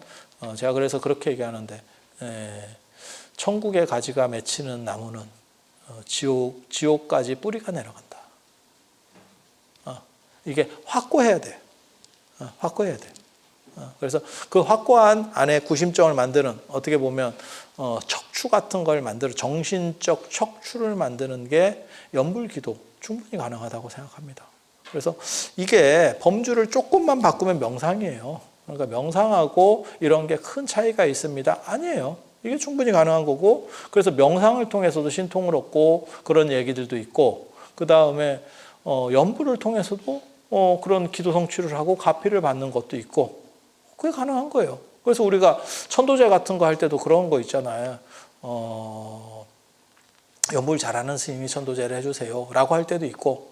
제가 그래서 그렇게 얘기하는데 천국의 가지가 맺히는 나무는 지옥까지 뿌리가 내려간다. 이게 확고해야 돼. 확고해야 돼. 그래서 그 확고한 안에 구심점을 만드는 어떻게 보면 척추 같은 걸 정신적 척추를 만드는 게 연불기도 충분히 가능하다고 생각합니다. 그래서 이게 범주를 조금만 바꾸면 명상이에요. 그러니까 명상하고 이런 게 큰 차이가 있습니다. 아니에요. 이게 충분히 가능한 거고 그래서 명상을 통해서도 신통을 얻고 그런 얘기들도 있고 그 다음에 연불을 통해서도 그런 기도 성취를 하고 가피를 받는 것도 있고 그게 가능한 거예요. 그래서 우리가 천도제 같은 거 할 때도 그런 거 있잖아요. 연불 잘하는 스님이 천도제를 해주세요 라고 할 때도 있고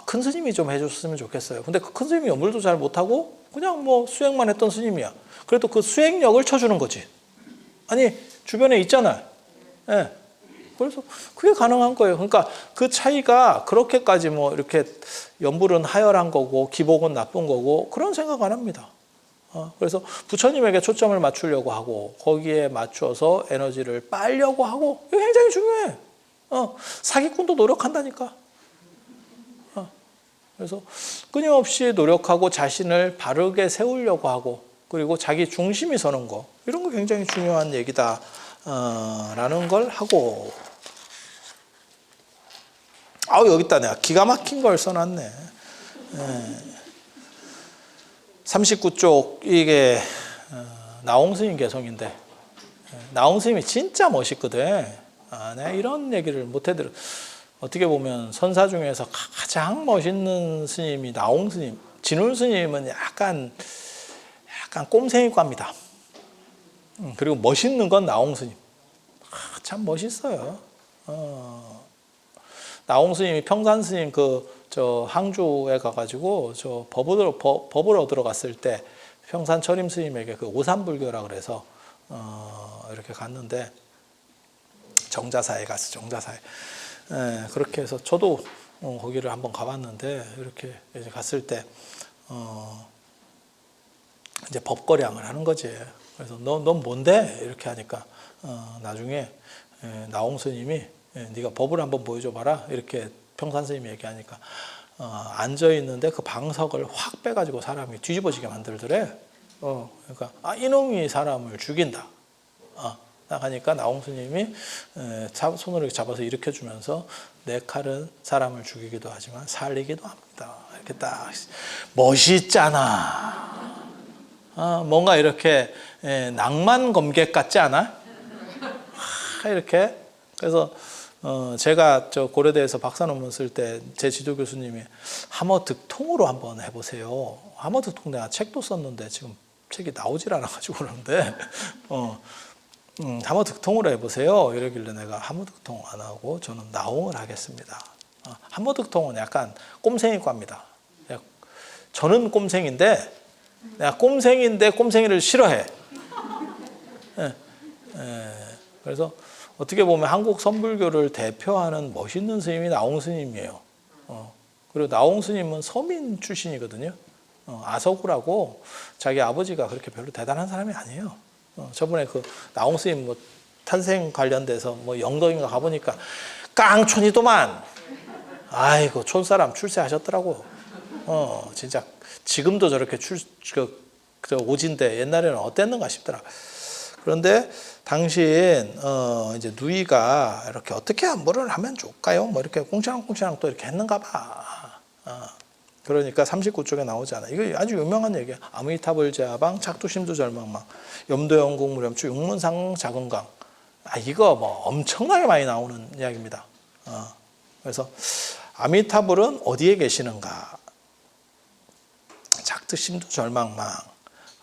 큰 스님이 좀 해줬으면 좋겠어요. 근데 그 큰 스님이 연불도 잘 못하고 그냥 뭐 수행만 했던 스님이야. 그래도 그 수행력을 쳐주는 거지. 아니 주변에 있잖아요. 예. 그래서 그게 가능한 거예요. 그러니까 그 차이가 그렇게까지 뭐 이렇게 연불은 하열한 거고 기복은 나쁜 거고 그런 생각 안 합니다. 그래서 부처님에게 초점을 맞추려고 하고 거기에 맞춰서 에너지를 빨려고 하고 이거 굉장히 중요해. 사기꾼도 노력한다니까. 그래서 끊임없이 노력하고 자신을 바르게 세우려고 하고 그리고 자기 중심이 서는 거 이런 거 굉장히 중요한 얘기다 라는 걸 하고 여기 있다. 내가 기가 막힌 걸 써놨네. 39쪽 이게 나홍 스님 개성인데 나홍 스님이 진짜 멋있거든. 내가 이런 얘기를 못 해드려. 어떻게 보면 선사 중에서 가장 멋있는 스님이 나홍 스님. 진울 스님은 약간 꼼생이과입니다. 그리고 멋있는 건 나홍 스님. 참 멋있어요. 나홍 스님이 평산 스님 항주에 가가지고 법을 얻으러 갔을 때 평산 철임 스님에게 그 오삼불교라 그래서 이렇게 갔는데 정자사에 갔어. 정자사에. 그렇게 해서 저도 거기를 한번 가봤는데 이렇게 이제 갔을 때 이제 법거량을 하는 거지. 그래서 넌 뭔데? 이렇게 하니까 나중에 나홍 스님이 네가 법을 한번 보여줘봐라. 이렇게 평산 스님이 얘기하니까 앉아 있는데 그 방석을 확 빼가지고 사람이 뒤집어지게 만들더래. 그러니까 이놈이 사람을 죽인다. 딱 하니까 나홍 스님이 손으로 이렇게 잡아서 일으켜주면서 내 칼은 사람을 죽이기도 하지만 살리기도 합니다. 이렇게 딱 멋있잖아. 뭔가 이렇게 낭만 검객 같지 않아? 이렇게. 그래서 제가 저 고려대에서 박사 논문 쓸 때 제 지도 교수님이 함어득통으로 한번 해보세요. 함어득통 내가 책도 썼는데 지금 책이 나오질 않아가지고 그러는데 함어득통으로 해보세요. 이러길래 내가 함어득통 안 하고 저는 나홍을 하겠습니다. 함어득통은 약간 꼼생이과입니다. 저는 꼼생인데 내가 꼼생인데 꼼생이를 싫어해. 그래서 어떻게 보면 한국 선불교를 대표하는 멋있는 스님이 나홍 스님이에요. 그리고 나홍 스님은 서민 출신이거든요. 아서구라고 자기 아버지가 그렇게 별로 대단한 사람이 아니에요. 저번에 그 나홍 스님 뭐 탄생 관련돼서 뭐 영덕인가 가보니까 깡촌이도만. 아이고 촌사람 출세하셨더라고. 진짜 지금도 저렇게 오진데 옛날에는 어땠는가 싶더라. 그런데 당신 이제 누이가 이렇게 어떻게 안보를 하면 좋을까요? 뭐 이렇게 꽁치랑꽁치랑 또 이렇게 했는가 봐. 그러니까 39쪽에 나오잖아. 이거 아주 유명한 얘기야. 아미타불 제하방 착두심두 절망망 염도영국 무렴추 육문상 자금강. 이거 뭐 엄청나게 많이 나오는 이야기입니다. 그래서 아미타불은 어디에 계시는가? 착두심두 절망망.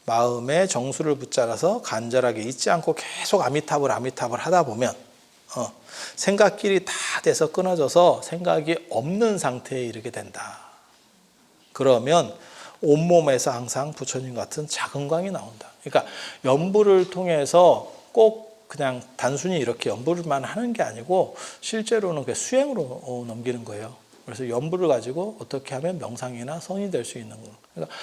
마음의 정수를 붙잡아서 간절하게 잊지 않고 계속 아미타불 하다 보면 생각길이 다 돼서 끊어져서 생각이 없는 상태에 이르게 된다. 그러면 온몸에서 항상 부처님 같은 자금광이 나온다. 그러니까 연부를 통해서 꼭 그냥 단순히 이렇게 연부만 하는 게 아니고 실제로는 그 수행으로 넘기는 거예요. 그래서 연부를 가지고 어떻게 하면 명상이나 선이 될 수 있는 거예요. 그러니까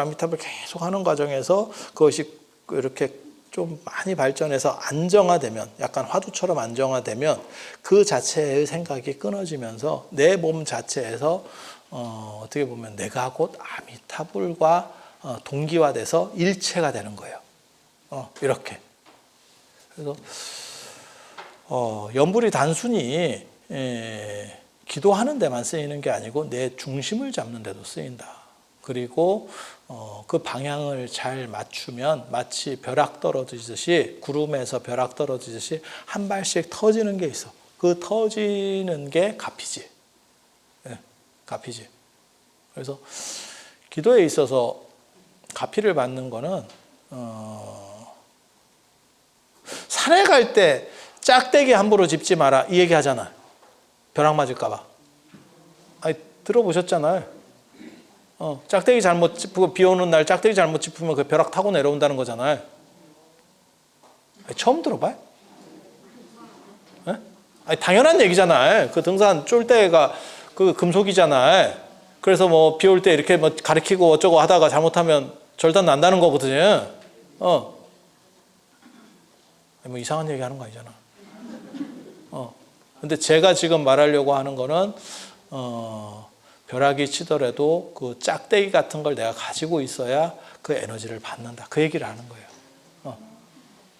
아미타불 계속 하는 과정에서 그것이 이렇게 좀 많이 발전해서 안정화되면 약간 화두처럼 안정화되면 그 자체의 생각이 끊어지면서 내 몸 자체에서 어떻게 보면 내가 곧 아미타불과 동기화돼서 일체가 되는 거예요. 이렇게. 그래서 연불이 단순히 기도하는 데만 쓰이는 게 아니고 내 중심을 잡는 데도 쓰인다. 그리고 그 방향을 잘 맞추면 마치 벼락 떨어지듯이 구름에서 벼락 떨어지듯이 한 발씩 터지는 게 있어. 그 터지는 게 가피지. 가피지. 그래서 기도에 있어서 가피를 받는 거는 산에 갈 때 짝대기 함부로 짚지 마라 이 얘기 하잖아. 벼락 맞을까 봐. 들어보셨잖아요. 짝대기 잘못 짚고 비 오는 날 짝대기 잘못 짚으면 그 벼락 타고 내려온다는 거잖아요. 처음 들어봐요? 당연한 얘기잖아요. 그 등산 쫄대가 그 금속이잖아요. 그래서 뭐 비 올 때 이렇게 뭐 가리키고 어쩌고 하다가 잘못하면 절단 난다는 거거든요. 뭐 이상한 얘기 하는 거 아니잖아. 근데 제가 지금 말하려고 하는 거는 벼락이 치더라도 그 짝대기 같은 걸 내가 가지고 있어야 그 에너지를 받는다. 그 얘기를 하는 거예요.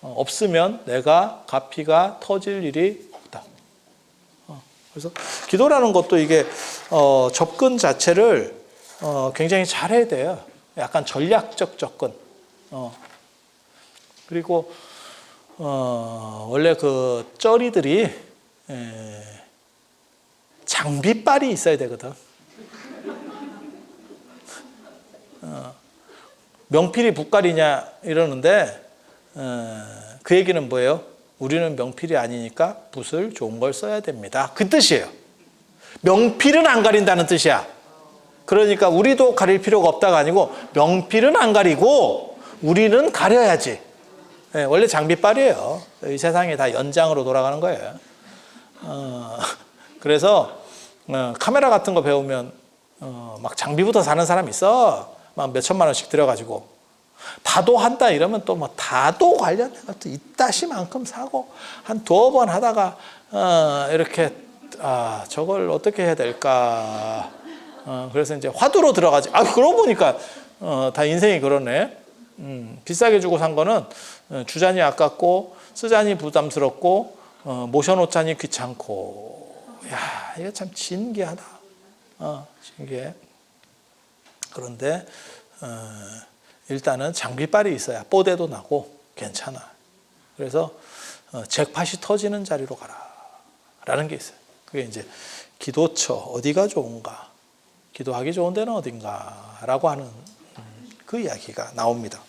없으면 내가 가피가 터질 일이 없다. 그래서 기도라는 것도 이게 접근 자체를 굉장히 잘해야 돼요. 약간 전략적 접근. 그리고 원래 그 쩌리들이 장비빨이 있어야 되거든. 명필이 붓갈이냐 이러는데 그 얘기는 뭐예요? 우리는 명필이 아니니까 붓을 좋은 걸 써야 됩니다. 그 뜻이에요. 명필은 안 가린다는 뜻이야. 그러니까 우리도 가릴 필요가 없다가 아니고 명필은 안 가리고 우리는 가려야지. 네, 원래 장비빨이에요. 이 세상이 다 연장으로 돌아가는 거예요. 그래서 카메라 같은 거 배우면 막 장비부터 사는 사람 있어. 막 몇 천만 원씩 들여가지고 다도 한다 이러면 또 뭐 다도 관련된 것도 이따시만큼 사고 한 두어 번 하다가 이렇게 저걸 어떻게 해야 될까. 그래서 이제 화두로 들어가지. 그러고 보니까 다 인생이 그러네. 비싸게 주고 산 거는 주자니 아깝고 쓰자니 부담스럽고 모셔놓자니 귀찮고. 야, 이거 참 신기하다. 신기해. 그런데 일단은 장비빨이 있어야 뽀대도 나고 괜찮아. 그래서 잭팟이 터지는 자리로 가라 라는 게 있어요. 그게 이제 기도처 어디가 좋은가, 기도하기 좋은 데는 어딘가 라고 하는 그 이야기가 나옵니다.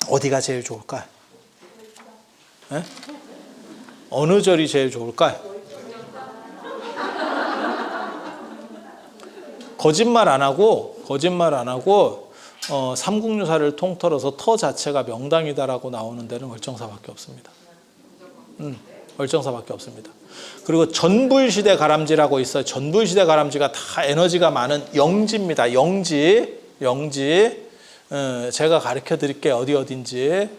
어디가 제일 좋을까요? 네? 어느 절이 제일 좋을까요? 거짓말 안 하고 삼국유사를 통틀어서 터 자체가 명당이다라고 나오는 데는 월정사밖에 없습니다. 월정사밖에 없습니다. 그리고 전불시대 가람지라고 있어요. 전불시대 가람지가 다 에너지가 많은 영지입니다. 영지. 제가 가르쳐 드릴게요. 어딘지.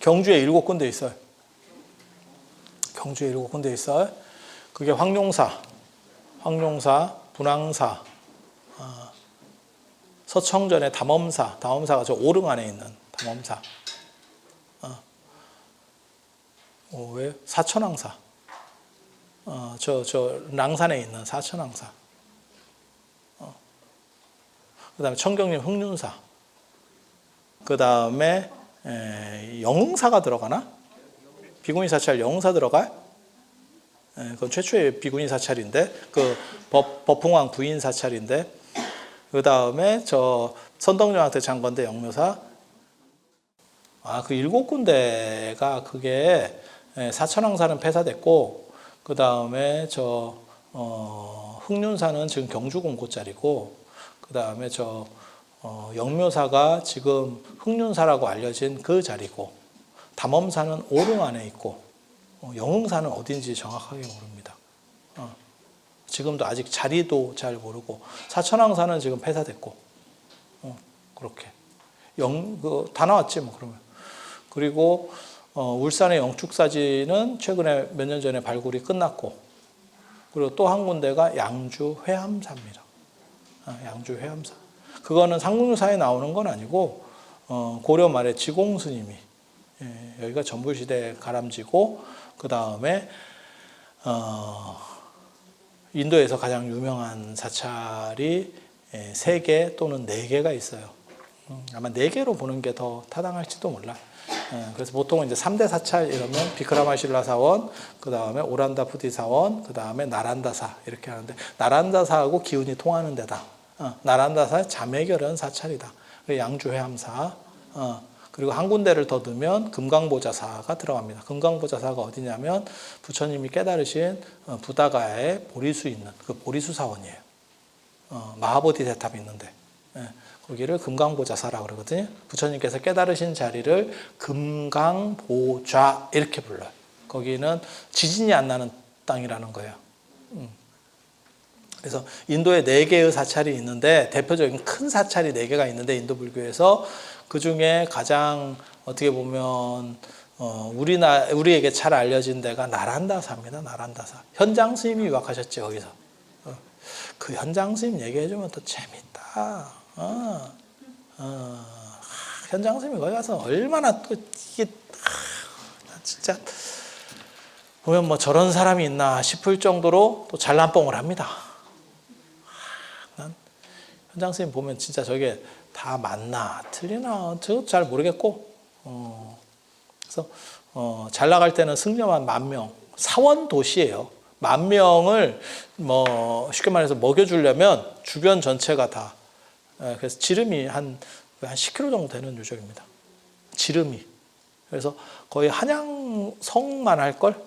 경주에 7군데 있어요. 경주에 7군데 있어요. 그게 황룡사, 분황사, 서청전의 담엄사가 저 오릉 안에 있는 담엄사. 왜? 사천왕사. 저 랑산에 있는 사천왕사. 그 다음에 청경림 흑륜사. 그 다음에 영흥사가 들어가나? 비구니 사찰 영흥사 들어가? 그건 최초의 비구니 사찰인데, 그 법흥왕 부인 사찰인데, 그 다음에 저 선덕여왕대 장건대 영묘사. 그 7군데가 그게 사천왕사는 폐사됐고, 그 다음에 저 흑륜사는 지금 경주 공고짜리고, 그 다음에 저 영묘사가 지금 흑륜사라고 알려진 그 자리고, 담엄사는 오릉 안에 있고, 영흥사는 어딘지 정확하게 모릅니다. 지금도 아직 자리도 잘 모르고, 사천왕사는 지금 폐사됐고, 그렇게 다 나왔지 뭐. 그러면 그리고 울산의 영축사지는 최근에 몇 년 전에 발굴이 끝났고, 그리고 또 한 군데가 양주 회암사입니다. 양주 회암사. 그거는 삼국유사에 나오는 건 아니고 고려 말에 지공 스님이, 여기가 전불시대 가람지고, 그 다음에 인도에서 가장 유명한 사찰이 3개 또는 4개가 있어요. 아마 4개로 보는 게 더 타당할지도 몰라. 그래서 보통은 이제 3대 사찰 이러면 비크라마실라 사원, 그 다음에 오란다 푸디 사원, 그 다음에 나란다사 이렇게 하는데, 나란다사하고 기운이 통하는 데다. 나란다사 자매결연 사찰이다. 양주 회암사. 그리고 한 군데를 더 넣으면 금강보자사가 들어갑니다. 금강보자사가 어디냐면 부처님이 깨달으신 부다가에 보리수 있는 그 보리수 사원이에요. 마하보디세탑이 있는데, 거기를 금강보자사라고 그러거든요. 부처님께서 깨달으신 자리를 금강보좌 이렇게 불러요. 거기는 지진이 안 나는 땅이라는 거예요. 그래서 인도에 4개의 사찰이 있는데, 대표적인 큰 사찰이 4개가 있는데, 인도 불교에서 그 중에 가장 어떻게 보면 우리에게 잘 알려진 데가 나란다사입니다. 나란다사. 현장 스님이 유학하셨죠, 거기서. 그 현장 스님 얘기해주면 또 재밌다. 현장 스님이 거기 가서 얼마나 또 이게 진짜 보면 뭐 저런 사람이 있나 싶을 정도로 또 잘난뽕을 합니다. 난 현장 스님 보면 진짜 저게 다 맞나 틀리나 저도 잘 모르겠고, 그래서 잘 나갈 때는 승려만 10,000명, 사원 도시예요. 10,000명을 뭐 쉽게 말해서 먹여주려면 주변 전체가 다, 그래서 지름이 한 10km 정도 되는 유적입니다. 지름이. 그래서 거의 한양성만 할걸?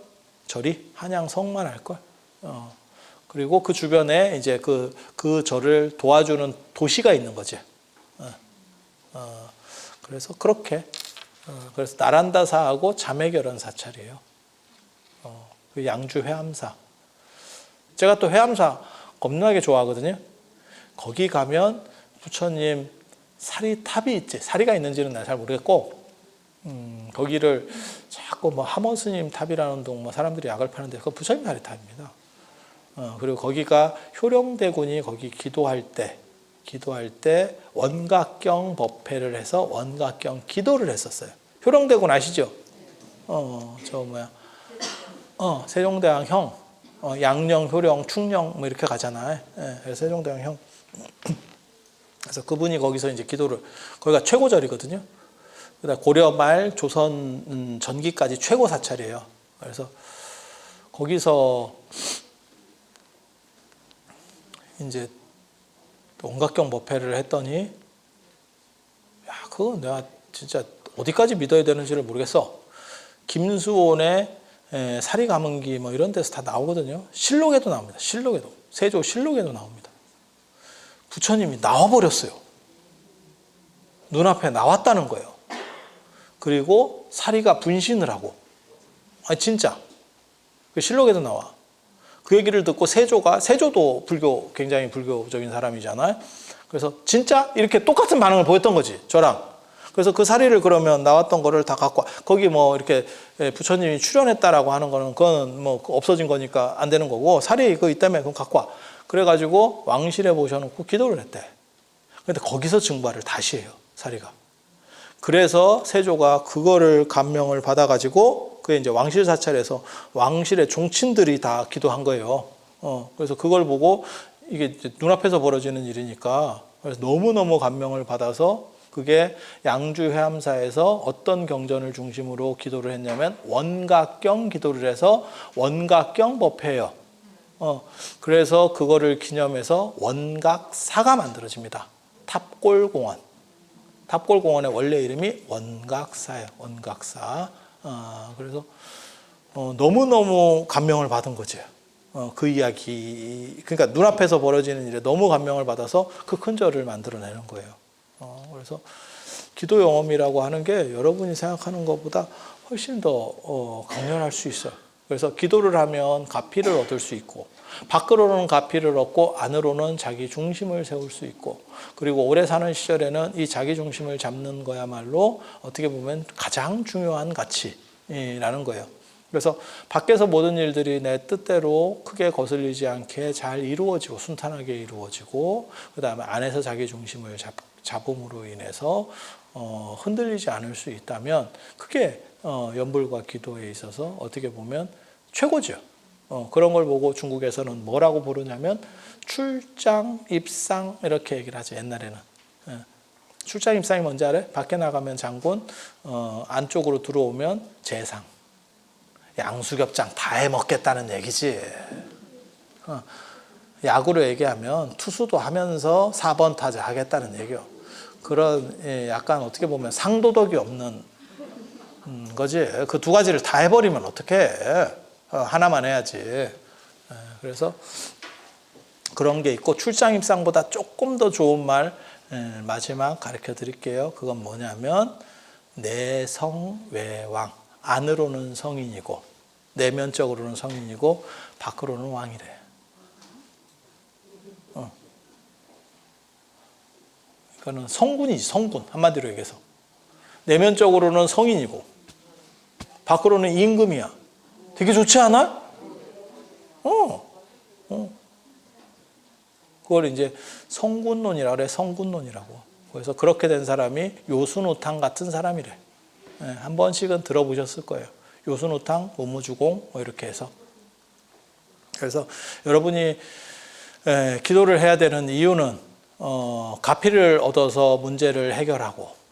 절이 한양성만 할걸? 그리고 그 주변에 이제 그 절을 도와주는 도시가 있는 거지. 그래서 그렇게 그래서 나란다사하고 자매결혼 사찰이에요. 그 양주 회암사. 제가 또 회암사 겁나게 좋아하거든요. 거기 가면 부처님 사리탑이 있지. 사리가 있는지는 잘 모르겠고, 거기를 자꾸 뭐 하모 스님 탑이라는 동 뭐 사람들이 약을 파는데 그거 부처님 사리탑입니다. 그리고 거기가 효령대군이 거기 기도할 때 원각경 법회를 해서 원각경 기도를 했었어요. 효령대군 아시죠? 세종대왕 형, 양령, 효령, 충령 뭐 이렇게 가잖아요. 그래서 세종대왕 형. 그래서 그분이 거기서 이제 기도를, 거기가 최고절이거든요. 그다음 고려 말 조선 전기까지 최고 사찰이에요. 그래서 거기서 이제 원각경 법회를 했더니, 야, 그거 내가 진짜 어디까지 믿어야 되는지를 모르겠어. 김수원의 사리가문기 뭐 이런 데서 다 나오거든요. 실록에도 나옵니다. 실록에도. 세조 실록에도 나옵니다. 부처님이 나와버렸어요. 눈앞에 나왔다는 거예요. 그리고 사리가 분신을 하고, 진짜 그 실록에도 나와. 그 얘기를 듣고 세조도 굉장히 불교적인 사람이잖아요. 그래서 진짜 이렇게 똑같은 반응을 보였던 거지, 저랑. 그래서 그 사리를 그러면 나왔던 거를 다 갖고 거기 뭐 이렇게 부처님이 출연했다라고 하는 거는 그건 뭐 없어진 거니까 안 되는 거고, 사리 그거 있다며 그럼 갖고 와. 그래가지고 왕실에 모셔놓고 기도를 했대. 근데 거기서 증발을 다시 해요, 사리가. 그래서 세조가 그거를 감명을 받아가지고 그게 이제 왕실 사찰에서 왕실의 종친들이 다 기도한 거예요. 그래서 그걸 보고 이게 눈앞에서 벌어지는 일이니까 그래서 너무너무 감명을 받아서 그게 양주 회암사에서 어떤 경전을 중심으로 기도를 했냐면 원각경 기도를 해서 원각경 법회예요. 그래서 그거를 기념해서 원각사가 만들어집니다. 탑골공원. 탑골공원의 원래 이름이 원각사예요. 원각사. 그래서 너무너무 감명을 받은 거죠. 그 이야기. 그러니까 눈앞에서 벌어지는 일에 너무 감명을 받아서 그 큰 절을 만들어내는 거예요. 그래서 기도 영험이라고 하는 게 여러분이 생각하는 것보다 훨씬 더 강렬할 수 있어요. 그래서 기도를 하면 가피를 얻을 수 있고, 밖으로는 가피를 얻고 안으로는 자기 중심을 세울 수 있고, 그리고 오래 사는 시절에는 이 자기 중심을 잡는 거야말로 어떻게 보면 가장 중요한 가치라는 거예요. 그래서 밖에서 모든 일들이 내 뜻대로 크게 거슬리지 않게 잘 이루어지고 순탄하게 이루어지고, 그 다음에 안에서 자기 중심을 잡음으로 인해서 흔들리지 않을 수 있다면 그게 연불과 기도에 있어서 어떻게 보면 최고죠. 그런 걸 보고 중국에서는 뭐라고 부르냐면 출장, 입상 이렇게 얘기를 하죠. 옛날에는. 출장, 입상이 뭔지 알아요? 밖에 나가면 장군, 안쪽으로 들어오면 재상. 양수겹장 다 해먹겠다는 얘기지. 야구로 얘기하면 투수도 하면서 4번 타자 하겠다는 얘기요. 그런 약간 어떻게 보면 상도덕이 없는 거지. 그 두 가지를 다 해버리면 어떡해. 하나만 해야지. 그래서 그런 게 있고, 출장 입상보다 조금 더 좋은 말 마지막 가르쳐 드릴게요. 그건 뭐냐면 내성외왕. 안으로는 성인이고 내면적으로는 성인이고 밖으로는 왕이래. 그러니까는 성군이지, 성군. 한마디로 얘기해서 내면적으로는 성인이고 밖으로는 임금이야. 되게 좋지 않아? 그걸 이제 성군론이라 그래. 성군론이라고. 그래서 그렇게 된 사람이 요순우탕 같은 사람이래. 한 번씩은 들어보셨을 거예요. 요순우탕, 무무주공 뭐 이렇게 해서. 그래서 여러분이 기도를 해야 되는 이유는 가피를 얻어서 문제를 해결하고,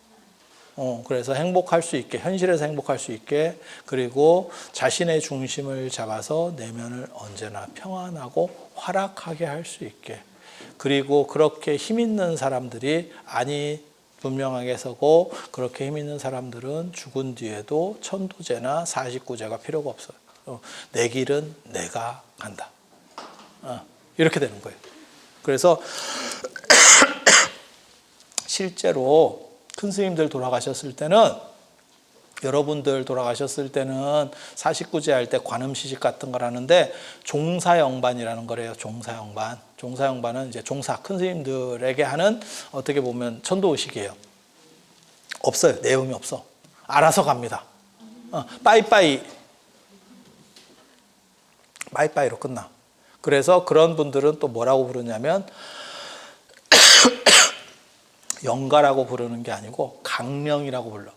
그래서 행복할 수 있게, 현실에서 행복할 수 있게, 그리고 자신의 중심을 잡아서 내면을 언제나 평안하고 활락하게 할 수 있게, 그리고 그렇게 힘 있는 사람들이 안이 분명하게 서고, 그렇게 힘 있는 사람들은 죽은 뒤에도 천도제나 49제가 필요가 없어요. 내 길은 내가 간다. 이렇게 되는 거예요. 그래서 실제로 큰 스님들 돌아가셨을 때는, 여러분들 돌아가셨을 때는 사식구제 할 때 관음시식 같은 걸 하는데 종사영반이라는 거래요. 종사영반. 종사영반은 이제 종사, 큰 스님들에게 하는 어떻게 보면 천도의식이에요. 없어요. 내용이 없어. 알아서 갑니다. 빠이빠이. 빠이빠이로 끝나. 그래서 그런 분들은 또 뭐라고 부르냐면 영가라고 부르는 게 아니고 강령이라고 불러.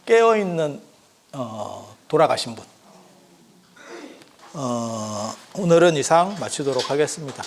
깨어있는 돌아가신 분. 오늘은 이상 마치도록 하겠습니다.